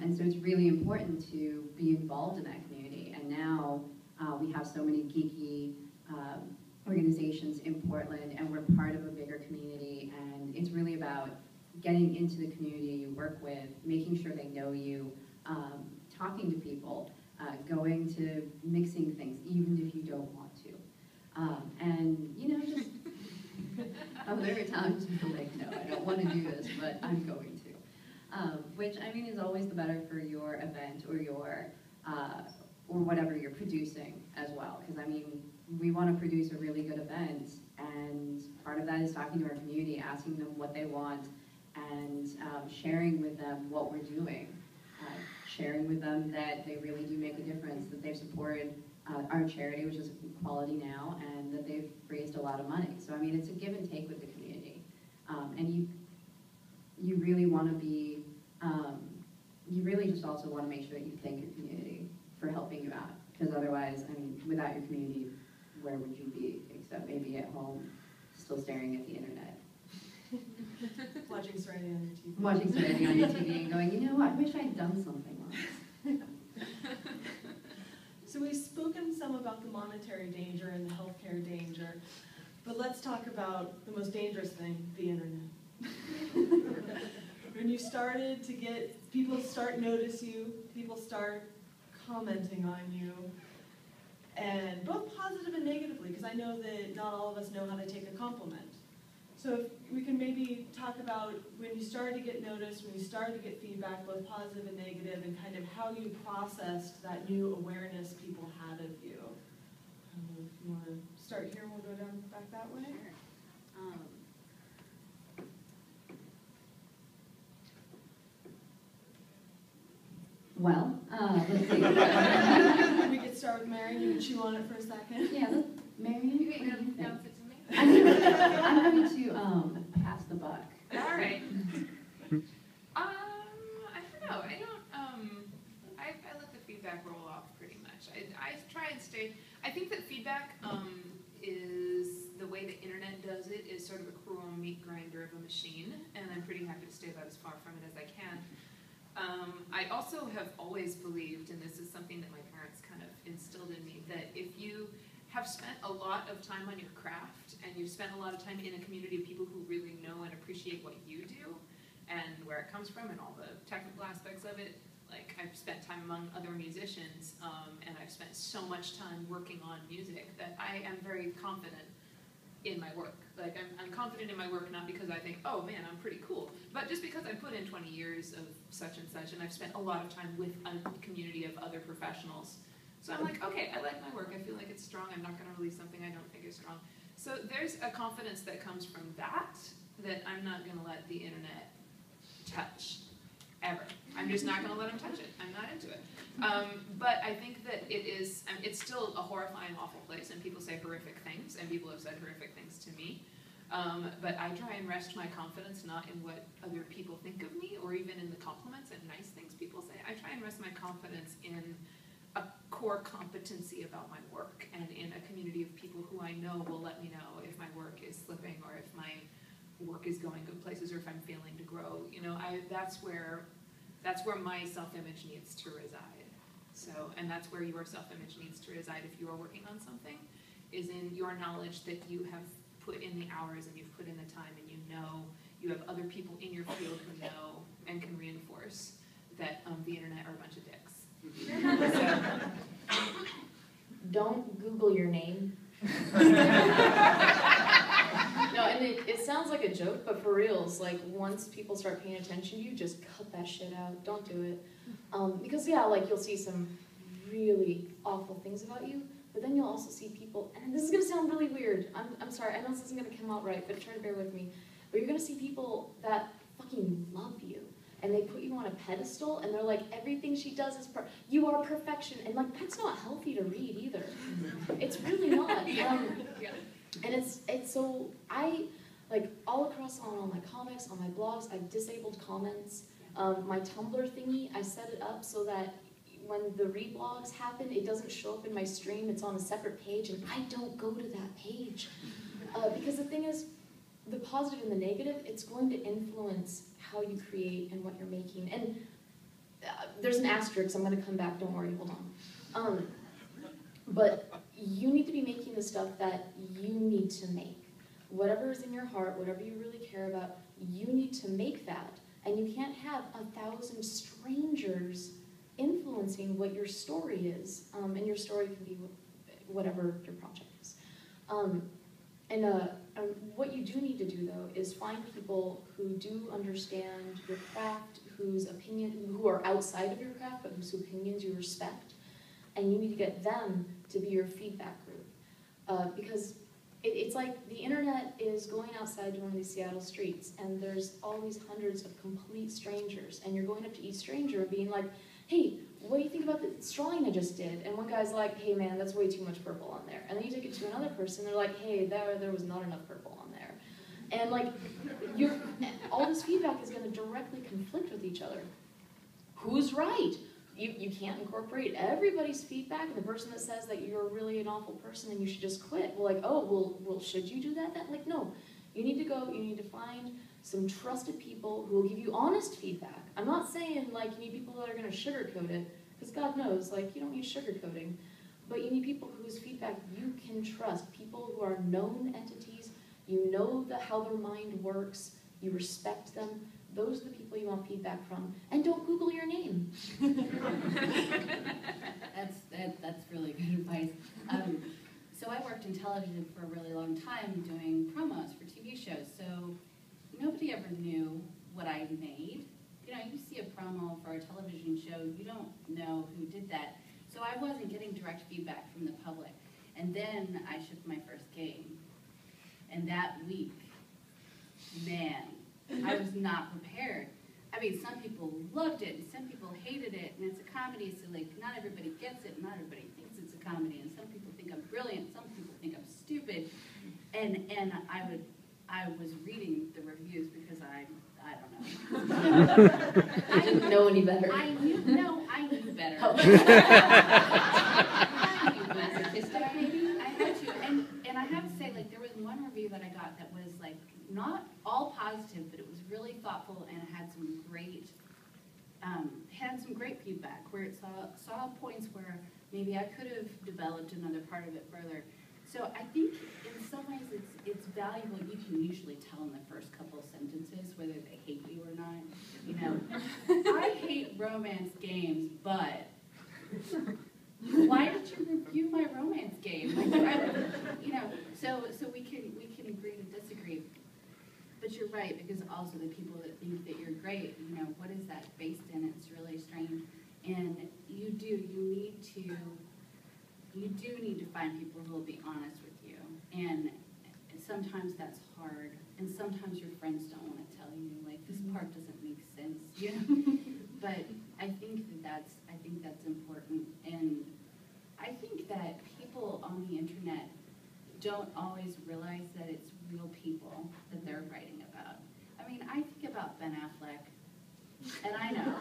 And so it's really important to be involved in that community. And now we have so many geeky organizations in Portland, and we're part of a bigger community, and it's really about getting into the community you work with, making sure they know you, talking to people, going to mixing things, even if you don't want to. And, you know, just there are times people like, no, I don't want to do this, but I'm going to. Which, I mean, is always the better for your event or your, or whatever you're producing as well. Because, I mean, we want to produce a really good event, and part of that is talking to our community, asking them what they want, and sharing with them what we're doing. Sharing with them that they really do make a difference, that they've supported our charity, which is Equality Now, and that they've raised a lot of money. So, I mean, it's a give and take with the community. And you really want to be, you really just also want to make sure that you thank your community for helping you out. Because otherwise, I mean, without your community, where would you be? Except maybe at home, still staring at the internet. Watching Serenity on your TV. Watching Serenity on your TV and going, you know, I wish I'd done something once. So we've spoken some about the monetary danger and the healthcare danger, but let's talk about the most dangerous thing, the internet. When you started to get, people start notice you, people start commenting on you, and both positive and negatively, because I know that not all of us know how to take a compliment. So if we can maybe talk about when you started to get noticed, when you started to get feedback, both positive and negative, and kind of how you processed that new awareness people had of you. I don't know if you want to start here and we'll go down back that way. Sure. Well, let's see. We could start with Marion. You can chew on it for a second. Yeah, Marion, You what do you think? announce it to me? I'm happy to pass the buck. All right. I don't know. I let the feedback roll off pretty much. I try and stay. I think that feedback is the way the internet does it is sort of a cruel meat grinder of a machine, and I'm pretty happy to stay about as far from it as I can. I also have always believed, and this is something that my parents kind of instilled in me, that if you have spent a lot of time on your craft, and you've spent a lot of time in a community of people who really know and appreciate what you do, and where it comes from, and all the technical aspects of it. Like, I've spent time among other musicians, and I've spent so much time working on music that I am very confident in my work. Like, I'm confident in my work not because I think, oh man, I'm pretty cool, but just because I put in 20 years of such and such, and I've spent a lot of time with a community of other professionals. So I'm like, okay, I like my work, I feel like it's strong, I'm not gonna release something I don't think is strong. So there's a confidence that comes from that I'm not gonna let the internet touch, ever. I'm just not gonna let them touch it, I'm not into it. But I think that it's still a horrifying, awful place, and people say horrific things, and people have said horrific things to me. But I try and rest my confidence not in what other people think of me, or even in the compliments and nice things people say. I try and rest my confidence in a core competency about my work, and in a community of people who I know will let me know if my work is slipping, or if my work is going good places, or if I'm failing to grow. You know, that's where my self-image needs to reside. So, and that's where your self-image needs to reside if you are working on something, is in your knowledge that you have put in the hours, and you've put in the time, and you know you have other people in your field who know and can reinforce that the internet are a bunch of dicks. So, don't Google your name. No, and it sounds like a joke, but for reals, like once people start paying attention to you, just cut that shit out. Don't do it. Because yeah, like you'll see some really awful things about you, but then you'll also see people, and this is gonna sound really weird. I'm sorry, I know this isn't gonna come out right, but try to bear with me. But you're gonna see people that fucking love you, and they put you on a pedestal, and they're like, everything she does is you are perfection, and like that's not healthy to read either. It's really not. And it's so like all across on all my comics, on my blogs, I've disabled comments. My Tumblr thingy, I set it up so that when the reblogs happen, it doesn't show up in my stream. It's on a separate page, and I don't go to that page because the thing is, the positive and the negative, it's going to influence how you create and what you're making. And there's an asterisk. I'm going to come back. Don't worry. Hold on. But you need to be making the stuff that you need to make. Whatever is in your heart, whatever you really care about, you need to make that. And you can't have 1,000 strangers influencing what your story is. And your story can be whatever your project is. What you do need to do, though, is find people who do understand your craft, who are outside of your craft, but whose opinions you respect. And you need to get them to be your feedback group. Because it's like the internet is going outside to one of these Seattle streets, and there's all these hundreds of complete strangers, and you're going up to each stranger and being like, hey, what do you think about the drawing I just did? And one guy's like, hey man, that's way too much purple on there. And then you take it to another person, they're like, hey, there was not enough purple on there. And like, all this feedback is gonna directly conflict with each other. Who's right? You can't incorporate everybody's feedback, and the person that says that you're really an awful person and you should just quit. Well, like, oh, well, should you do that then? Like, no. You need to go, you need to find some trusted people who will give you honest feedback. I'm not saying, like, you need people that are going to sugarcoat it, because God knows, like, you don't need sugarcoating. But you need people whose feedback you can trust, people who are known entities, you know how their mind works, you respect them. Those are the people you want feedback from. And don't Google your name. That's really good advice. So I worked in television for a really long time doing promos for TV shows. So nobody ever knew what I made. You know, you see a promo for a television show, you don't know who did that. So I wasn't getting direct feedback from the public. And then I shipped my first game. And that week, man, I was not prepared. I mean, some people loved it, and some people hated it, and it's a comedy, so like, not everybody gets it, not everybody thinks it's a comedy, and some people think I'm brilliant, some people think I'm stupid, and I was reading the reviews because I don't know. I didn't know any better. I knew better. Oh. I knew masochistic, maybe. I had to, and I have to say, like, there was one review that I got that was like, not all positive, but it was really thoughtful, and it had some great feedback where it saw points where maybe I could have developed another part of it further. So I think in some ways it's valuable. You can usually tell in the first couple sentences whether they hate you or not. You know, I hate romance games, but why did you review my romance game? Like, you know, so we can agree to disagree. But you're right, because also the people that think that you're great, you know, what is that based in? It's really strange. And you do need to find people who will be honest with you. And sometimes that's hard. And sometimes your friends don't want to tell you, like, this part doesn't make sense, you know? But I think that's important. And I think that people on the internet don't always realize that it's real people that they're writing about. I mean, I think about Ben Affleck, and I know.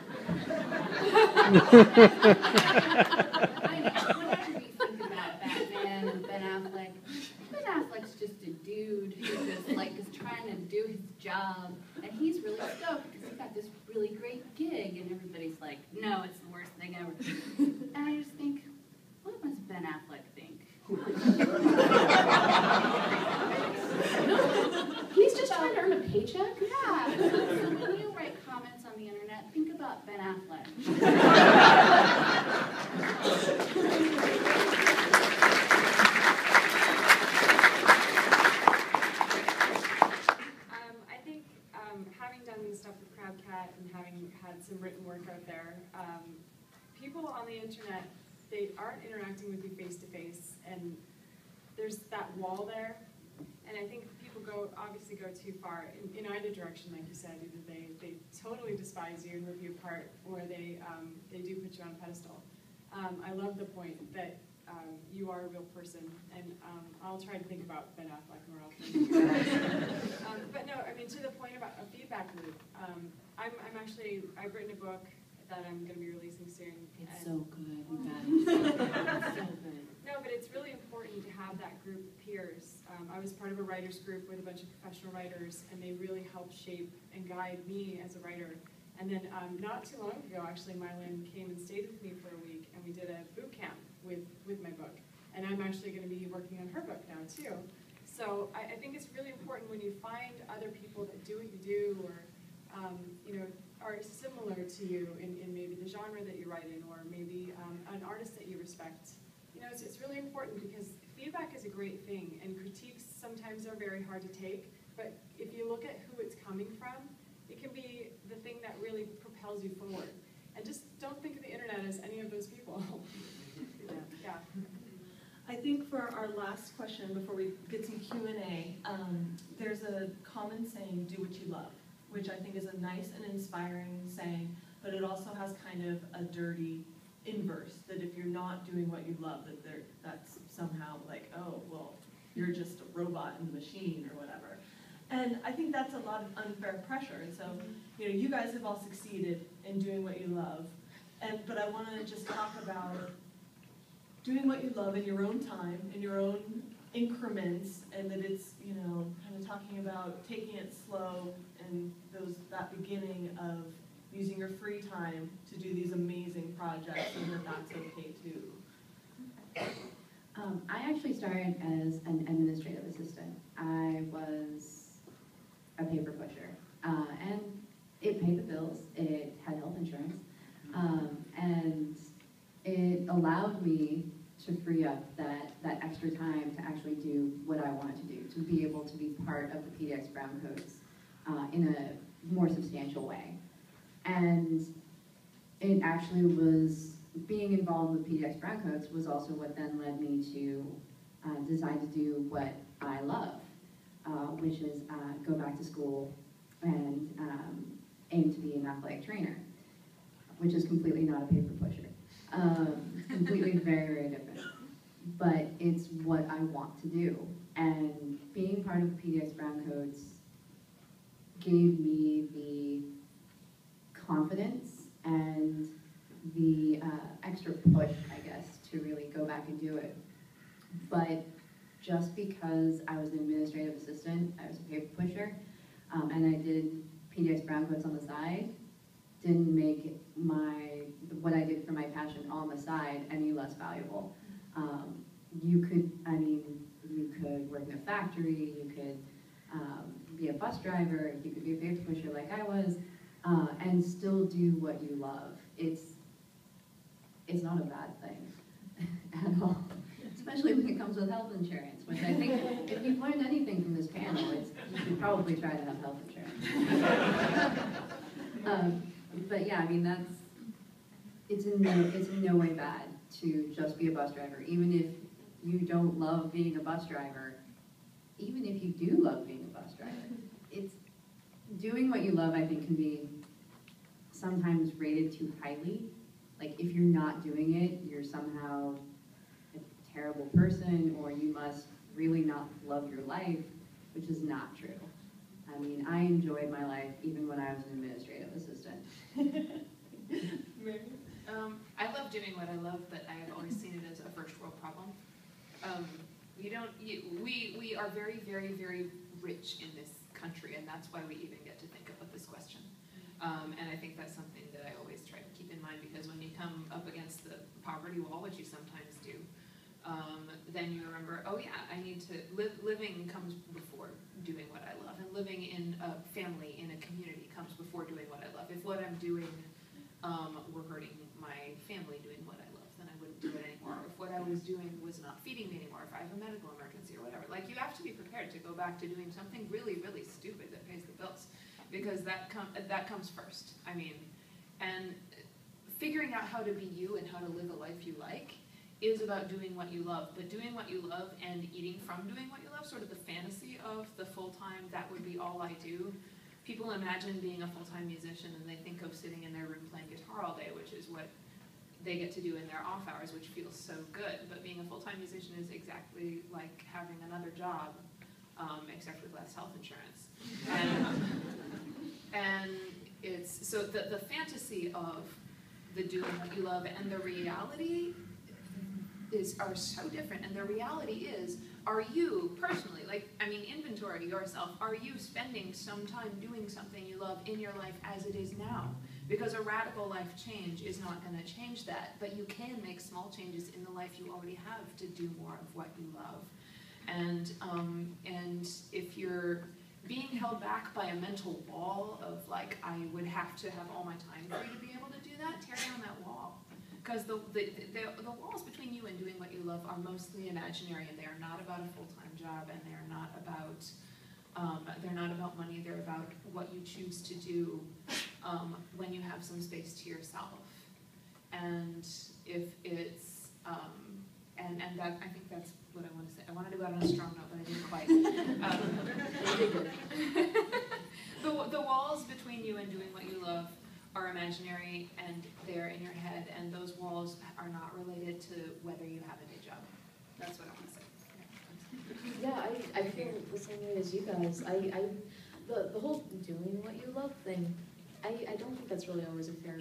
Whenever we think about Batman and Ben Affleck's just a dude who just like is trying to do his job, and he's really stoked because he got this really great gig, and everybody's like, no, it's the worst thing ever. And I just think, what must Ben Affleck think? He's just trying to earn a paycheck? Yeah. So when you write comments on the internet, think about Ben Affleck. work out there. People on the internet, they aren't interacting with you face to face, and there's that wall there. And I think people obviously go too far in either direction, like you said. Either they totally despise you and rip you apart, or they do put you on a pedestal. I love the point that you are a real person, and I'll try to think about Ben Affleck more often. But no, I mean, to the point about a feedback loop, I've written a book that I'm going to be releasing soon. It's so good, you guys. It's so good. No, but it's really important to have that group of peers. I was part of a writers group with a bunch of professional writers, and they really helped shape and guide me as a writer. And then not too long ago, actually, Mylin came and stayed with me for a week, and we did a boot camp with my book. And I'm actually going to be working on her book now, too. So I think it's really important when you find other people that do what you do, or are similar to you in maybe the genre that you write in, or maybe an artist that you respect. It's really important, because feedback is a great thing, and critiques sometimes are very hard to take, but if you look at who it's coming from, it can be the thing that really propels you forward. And just don't think of the internet as any of those people. Yeah. I think for our last question, before we get some Q&A, there's a common saying, do what you love, which I think is a nice and inspiring saying, but it also has kind of a dirty inverse, that if you're not doing what you love, that's somehow like, oh, well, you're just a robot in the machine or whatever. And I think that's a lot of unfair pressure. And so, you guys have all succeeded in doing what you love. But I want to just talk about doing what you love in your own time, in your own increments, and that it's, kind of talking about taking it slow and that beginning of using your free time to do these amazing projects, and that's okay too. I actually started as an administrative assistant. I was a paper pusher, and it paid the bills. It had health insurance, and it allowed me to free up that extra time to actually do what I wanted to do, to be able to be part of the PDX Brown Coats in a more substantial way. And it actually was, being involved with PDX Brown Coats was also what then led me to decide to do what I love, which is go back to school and aim to be an athletic trainer, which is completely not a paper pusher. Completely very, very different. But it's what I want to do. And being part of the PDX Brown Coats gave me the confidence and the extra push, I guess, to really go back and do it. But just because I was an administrative assistant, I was a paper pusher, and I did PDX Brown Coats on the side, didn't make what I did for my passion on the side any less valuable. You could work in a factory, you could be a bus driver, you could be a paper pusher like I was, and still do what you love. It's not a bad thing at all, especially when it comes with health insurance, which I think if you've learned anything from this panel, it's you should probably try to have health insurance. But yeah, I mean, it's in no way bad to just be a bus driver, even if you don't love being a bus driver, even if you do love being a bus driver. It's doing what you love, I think, can be sometimes rated too highly. Like, if you're not doing it, you're somehow a terrible person, or you must really not love your life, which is not true. I mean, I enjoyed my life even when I was an administrative assistant. I love doing what I love, but I have always seen it as a first world problem. We are very, very, very rich in this country, and that's why we even get to think about this question. And I think that's something that I always try to keep in mind, because when you come up against the poverty wall, which you sometimes do, then you remember, oh yeah, I need to living comes before doing what I love, and living in a family, in a community, comes before doing what I love. If what I'm doing were hurting my family doing what I love, then I wouldn't do it anymore. If what I was doing was not feeding me anymore, if I have a medical emergency or whatever, like, you have to be prepared to go back to doing something really, really stupid that pays the bills, because that comes first. I mean, and figuring out how to be you and how to live a life you like is about doing what you love. But doing what you love and eating from doing what you love, sort of the fantasy of the full-time, that would be all I do. People imagine being a full-time musician and they think of sitting in their room playing guitar all day, which is what they get to do in their off hours, which feels so good. But being a full-time musician is exactly like having another job, except with less health insurance. And it's, so the fantasy of the doing what you love and the reality are so different. And the reality is, are you personally, like, I mean, inventory yourself, are you spending some time doing something you love in your life as it is now? Because a radical life change is not going to change that, but you can make small changes in the life you already have to do more of what you love. And if you're being held back by a mental wall of like, I would have to have all my time free to be able to do that, tear down that wall. Because the walls between you and doing what you love are mostly imaginary, and they are not about a full-time job, and they're not about money. They're about what you choose to do when you have some space to yourself. And if it's and that, I think that's what I want to say. I wanted to go out on a strong note, but I didn't quite. The walls between you and doing what you love are imaginary, and they're in your head, and those walls are not related to whether you have a day job. That's what I want to say. Yeah, I feel the same way as you guys. The whole doing what you love thing, I don't think that's really always a fair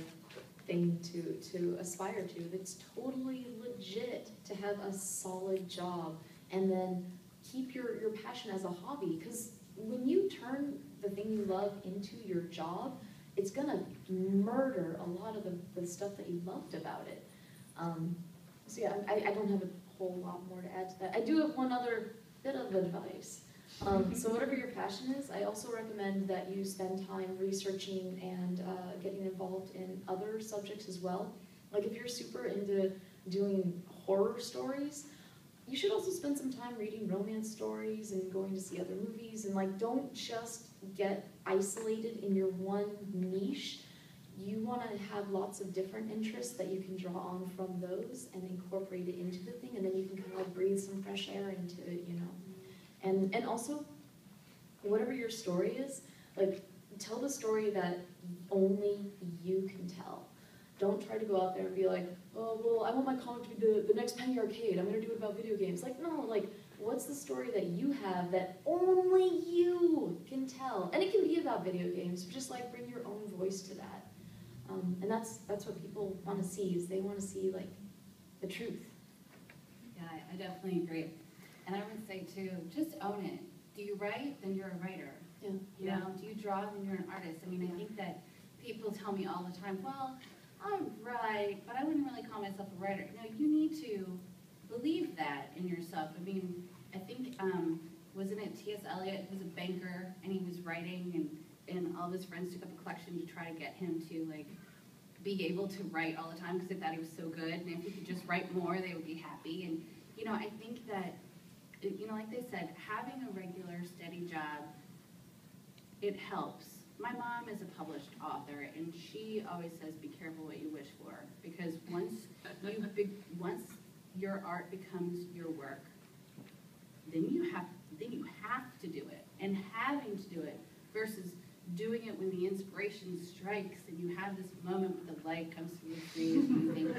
thing to aspire to. It's totally legit to have a solid job and then keep your passion as a hobby, because when you turn the thing you love into your job, it's gonna murder a lot of the stuff that you loved about it. So yeah, I don't have a whole lot more to add to that. I do have one other bit of advice. So whatever your passion is, I also recommend that you spend time researching and getting involved in other subjects as well. Like if you're super into doing horror stories, you should also spend some time reading romance stories and going to see other movies, and like don't just get isolated in your one niche. You want to have lots of different interests that you can draw on from those and incorporate it into the thing, and then you can kind of like breathe some fresh air into it, you know. And also, whatever your story is, like tell the story that only you can tell. Don't try to go out there and be like, oh, well, I want my comic to be the next Penny Arcade. I'm going to do it about video games. Like, no, like, what's the story that you have that only you can tell? And it can be about video games. Just like bring your own voice to that. And that's what people want to see, is they want to see like the truth. Yeah, I definitely agree. And I would say too, just own it. Do you write? Then you're a writer. Yeah. You know, do you draw? Then you're an artist. I mean, I think that people tell me all the time, well, I write, but I wouldn't really call myself a writer. No, you need to believe that in yourself. I mean, I think, wasn't it T.S. Eliot, who's a banker, and he was writing, and all of his friends took up a collection to try to get him to, like, be able to write all the time because they thought he was so good, and if he could just write more, they would be happy. And, you know, I think that, you know, like they said, having a regular, steady job, it helps. My mom is a published author, and she always says, be careful what you wish for, because once your art becomes your work, then you have to do it, and having to do it versus doing it when the inspiration strikes and you have this moment where the light comes through the trees and you think,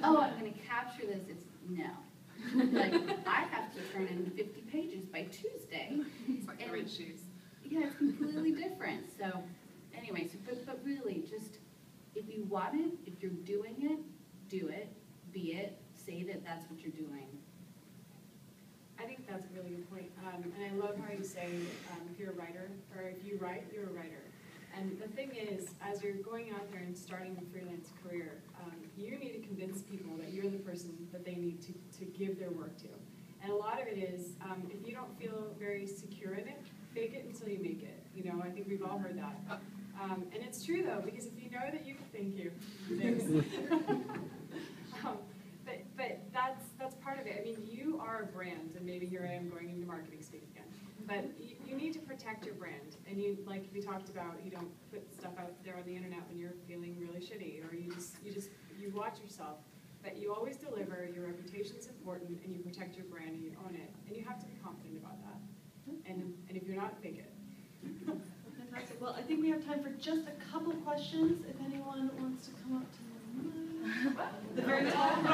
oh, I'm going to capture this. It's no. Like, I have to turn in 50 pages by Tuesday. It's like the red shoes. Yeah, it's completely different. So, anyway, but really, just if you want it, if you're doing it, do it, be it, say that that's what you're doing. I think that's a really good point. And I love how you say if you're a writer, or if you write, you're a writer. And the thing is, as you're going out there and starting a freelance career, you need to convince people that you're the person that they need to give their work to. And a lot of it is, if you don't feel very secure in it, fake it until you make it. You know, I think we've all heard that. And it's true though, because if you know that you can, thank you. Thanks. But that's part of it. I mean, you are are a brand, and maybe here I am going into marketing speak again, but you need to protect your brand. And you, like we talked about, you don't put stuff out there on the internet when you're feeling really shitty, or you watch yourself. But you always deliver, your reputation's important, and you protect your brand and you own it. And you have to be confident about that. And if you're not, fake it. Fantastic. Well, I think we have time for just a couple questions. If anyone wants to come up to the very top. All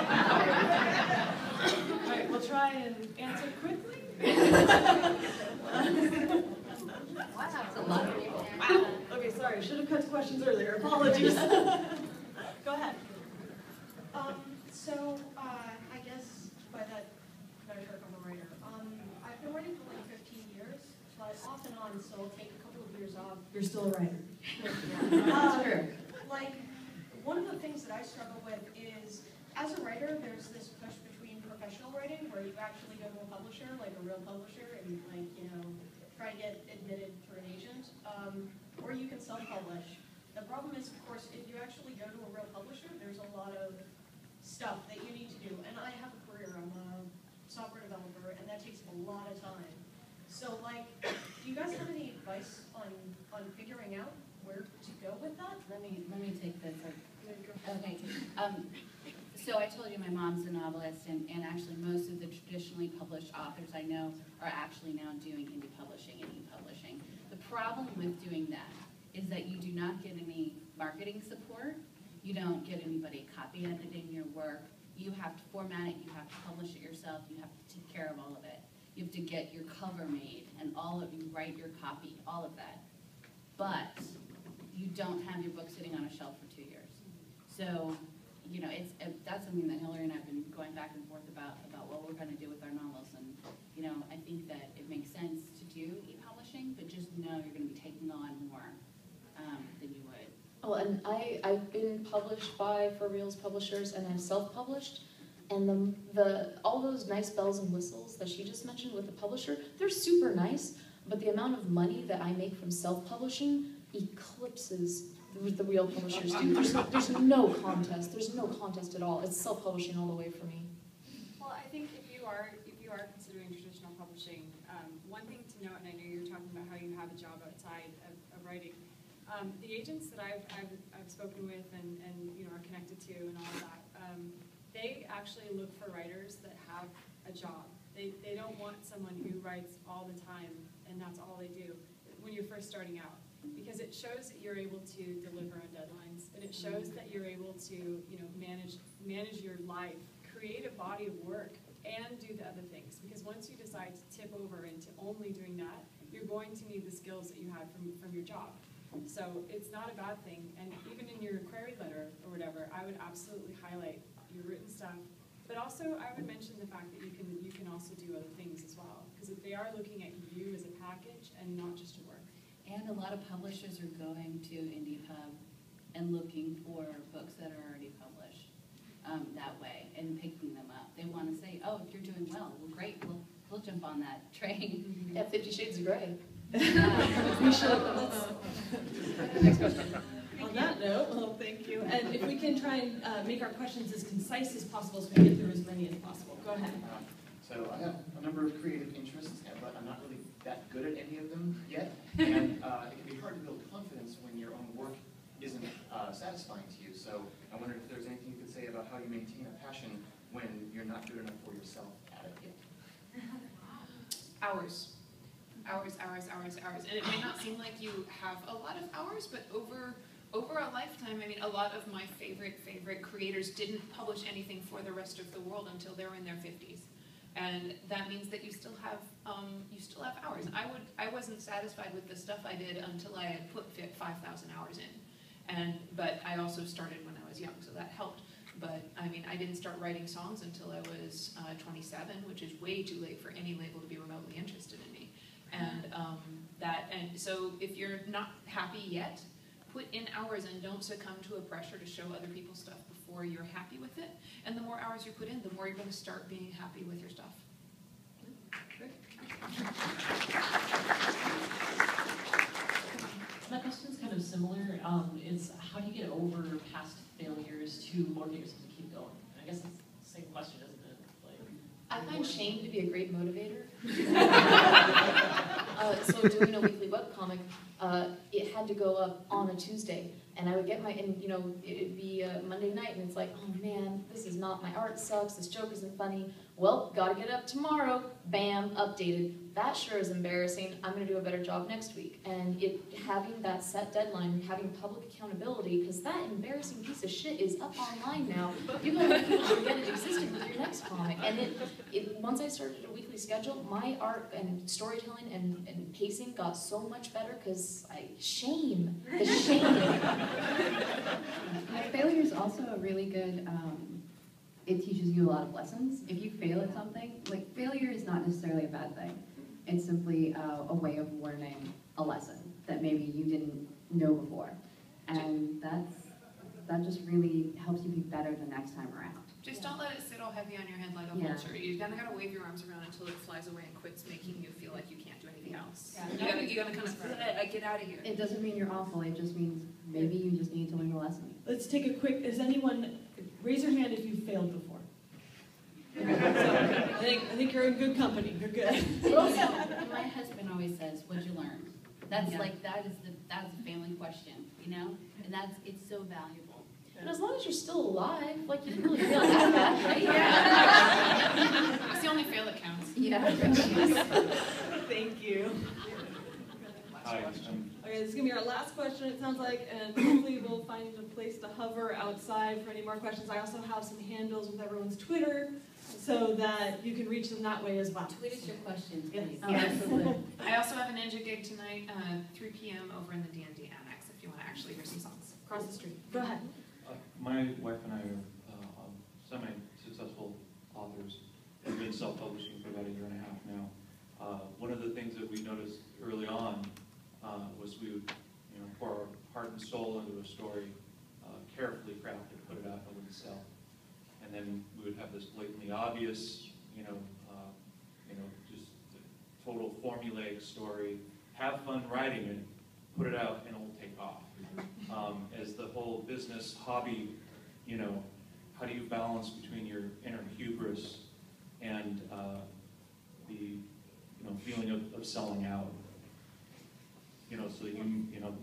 right, we'll try and answer quickly. Wow, that's a lot of people. Wow. Okay, sorry. Should have cut to questions earlier. Apologies. Go ahead. I guess by that measure, I'm a writer. I've been writing for like 15 years, but off and on, so I'll take a couple of years off. You're still a writer. That's true. Like, one of the things that I struggle with is, as a writer, there's this push between professional writing, where you actually go to a publisher, like a real publisher, and like, you know, try to get admitted through an agent, or you can self-publish. The problem is, of course, if you actually go to a real publisher, there's a lot of stuff that you need to do. And I have a career, I'm a software developer, and that takes a lot of time. So like, do you guys have any advice on figuring out where to go with that? Let me take this. Okay. So I told you my mom's a novelist, and actually most of the traditionally published authors I know are actually now doing indie publishing and e-publishing. The problem with doing that is that you do not get any marketing support. You don't get anybody copy editing your work. You have to format it, you have to publish it yourself, you have to take care of all of it. You have to get your cover made and you write your copy, all of that. But you don't have your book sitting on a shelf for 2 years. So, you know, that's something that Hillary and I have been going back and forth about what we're going to do with our novels. And, you know, I think that it makes sense to do e-publishing, but just know you're going to be taking on more than you would. Oh, and I've been published by For Reals publishers, and I've self-published, and all those nice bells and whistles that she just mentioned with the publisher, they're super nice, but the amount of money that I make from self-publishing eclipses what the real publishers do. There's no contest. There's no contest at all. It's self-publishing all the way for me. Well, I think if you are considering traditional publishing, one thing to note, and I know you're talking about how you have a job outside of writing, the agents that I've spoken with and you know are connected to and all of that, they actually look for writers that have a job. They don't want someone who writes all the time and that's all they do when you're first starting out, because it shows that you're able to deliver on deadlines, and it shows that you're able to, you know, manage your life, create a body of work, and do the other things. Because once you decide to tip over into only doing that, you're going to need the skills that you had from your job. So it's not a bad thing, and even in your query letter or whatever, I would absolutely highlight your written stuff. But also, I would mention the fact that you can also do other things as well, because they are looking at you as a package and not just your work. And a lot of publishers are going to IndiePub and looking for books that are already published that way and picking them up. They want to say, oh, if you're doing well, great, we'll jump on that train. Yeah, 50 Shades of Grey. We should. Next question. On that note, well, thank you. And if we can try and make our questions as concise as possible so we can get through as many as possible. Go ahead. So I have a number of creative interests, but I'm not really that good at any of them yet. And it can be hard to build confidence when your own work isn't satisfying to you. So I wondered if there's anything you could say about how you maintain a passion when you're not good enough for yourself at it. Hours. And it may not seem like you have a lot of hours, but over a lifetime, I mean, a lot of my favorite creators didn't publish anything for the rest of the world until they were in their 50s. And that means that you still have hours. I wasn't satisfied with the stuff I did until I had put 5,000 hours in. But I also started when I was young, so that helped. But I mean, I didn't start writing songs until I was 27, which is way too late for any label to be remotely interested in me. And so if you're not happy yet, put in hours and don't succumb to a pressure to show other people's stuff before you're happy with it. And the more hours you put in, the more you're going to start being happy with your stuff. My question's kind of similar. Is how do you get over past failures to motivate yourself to keep going? I guess it's the same question, isn't it? Like, I find shame to be a great motivator. So doing a weekly webcomic, it had to go up on a Tuesday. And I would get it'd be a Monday night, and it's like, oh man, this is not, my art sucks, this joke isn't funny. Well, gotta get up tomorrow, bam, updated. That sure is embarrassing, I'm gonna do a better job next week. And having that set deadline, having public accountability, because that embarrassing piece of shit is up online now. You gotta get it existing with your next comic. And once I started a weekly schedule, my art and storytelling and pacing got so much better, because the shame. Failure is also a really good, it teaches you a lot of lessons. If you fail at something, like failure is not necessarily a bad thing. It's simply a way of learning a lesson that maybe you didn't know before. And that just really helps you be better the next time around. Just don't let it sit all heavy on your head like a vulture. You gotta wave your arms around until it flies away and quits making you feel like you can't do anything else. Yeah. You gotta kind of get out of here. It doesn't mean you're awful, it just means maybe you just need to learn a lesson. Let's take a quick, raise your hand if you've failed before. So, I think you're in good company, you're good. My husband always says, "What'd you learn?" That's that's a family question, you know, and it's so valuable. And as long as you're still alive, like, you didn't really fail that bad, right? Yeah. It's the only fail that counts. Yeah. Thank you. Hi. Okay, this is going to be our last question, it sounds like, and hopefully we'll find a place to hover outside for any more questions. I also have some handles with everyone's Twitter, so that you can reach them that way as well. Tweet us your questions, Yes. please. Oh, absolutely. I also have a Ninja gig tonight, 3 p.m. over in the D&D Annex if you want to actually hear some songs. Across the street. Go ahead. My wife and I are semi-successful authors. We've been self-publishing for about 1.5 years now. One of the things that we noticed early on was we would, pour our heart and soul into a story, carefully crafted, put it out, and it wouldn't sell. And then we would have this blatantly obvious, just a total formulaic story. Have fun writing it, put it out, and it will take off. As the whole business hobby, how do you balance between your inner hubris and the feeling of selling out? So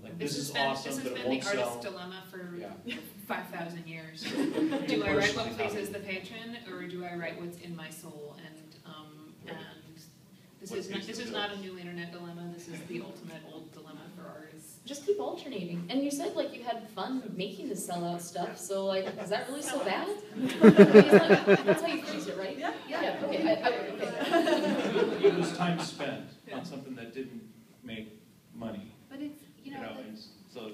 like this is awesome, but it won't This has been the sell. artist's dilemma for Yeah. 5,000 years. Do I write what pleases the patron, or do I write what's in my soul? And this is not a new internet dilemma. This is the ultimate old dilemma for artists. Just keep alternating. And you said, like, you had fun making the sellout stuff, so, like, is that really so bad? That's how you phrase it, right? Yeah, okay. Okay. It was time spent on something that didn't make money. But it's, and so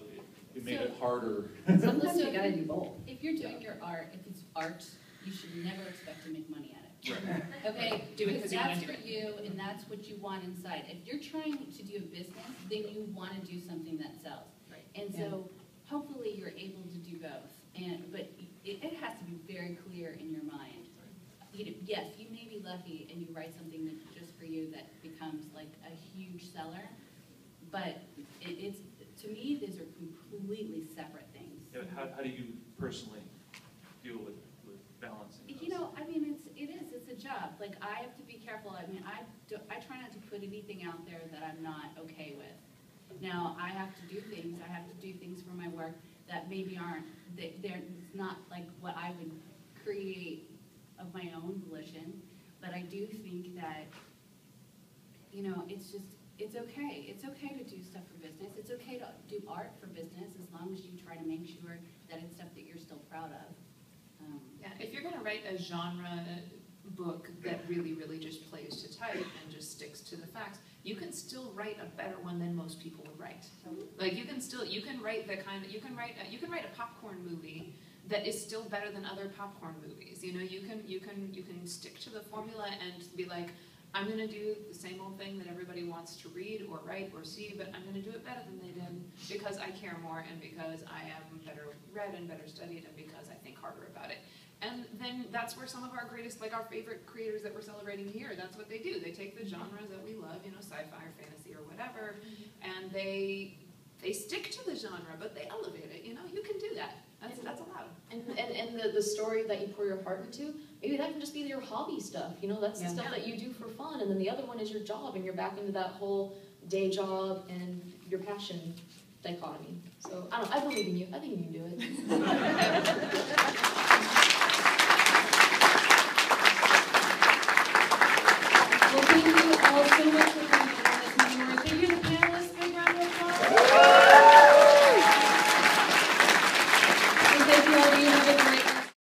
it made it harder. Sometimes you gotta do both. if you're doing your art, if it's art, you should never expect to make money at it. Right. Okay, Do it 'cause you wanna that's do for it. you, and that's what you want inside. If you're trying to do a business, then you want to do something that sells. Right. And so, hopefully, you're able to do both. But it has to be very clear in your mind. Yes, you may be lucky and you write something that's just for you that becomes like a huge seller. But it's to me, these are completely separate things. Yeah, how do you personally deal with balancing those? It's a job. Like, I have to be careful. I try not to put anything out there that I'm not okay with. Now, I have to do things for my work that maybe they're not like what I would create of my own volition. But I do think that, it's okay. It's okay to do stuff for business. It's okay to do art for business as long as you try to make sure that it's stuff that you're still proud of. Yeah, if you're going to write a genre book that really, really just plays to type and just sticks to the facts, you can still write a better one than most people would write. Like you can write a popcorn movie that is still better than other popcorn movies. You can stick to the formula and be like, I'm going to do the same old thing that everybody wants to read or write or see, but I'm going to do it better than they did because I care more and because I am better read and better studied and because I think harder about it. And then that's where some of our greatest, like our favorite creators that we're celebrating here, that's what they do. They take the genres that we love, sci-fi or fantasy or whatever, and they stick to the genre, but they elevate it. You can do that. That's allowed. And the story that you pour your heart into, maybe that can just be your hobby stuff, you know, that's the Yeah. stuff that you do for fun, and then the other one is your job, and you're back into that whole day job and your passion dichotomy. So, I don't know, I believe in you, I think you can do it. Well, thank you all so much for coming.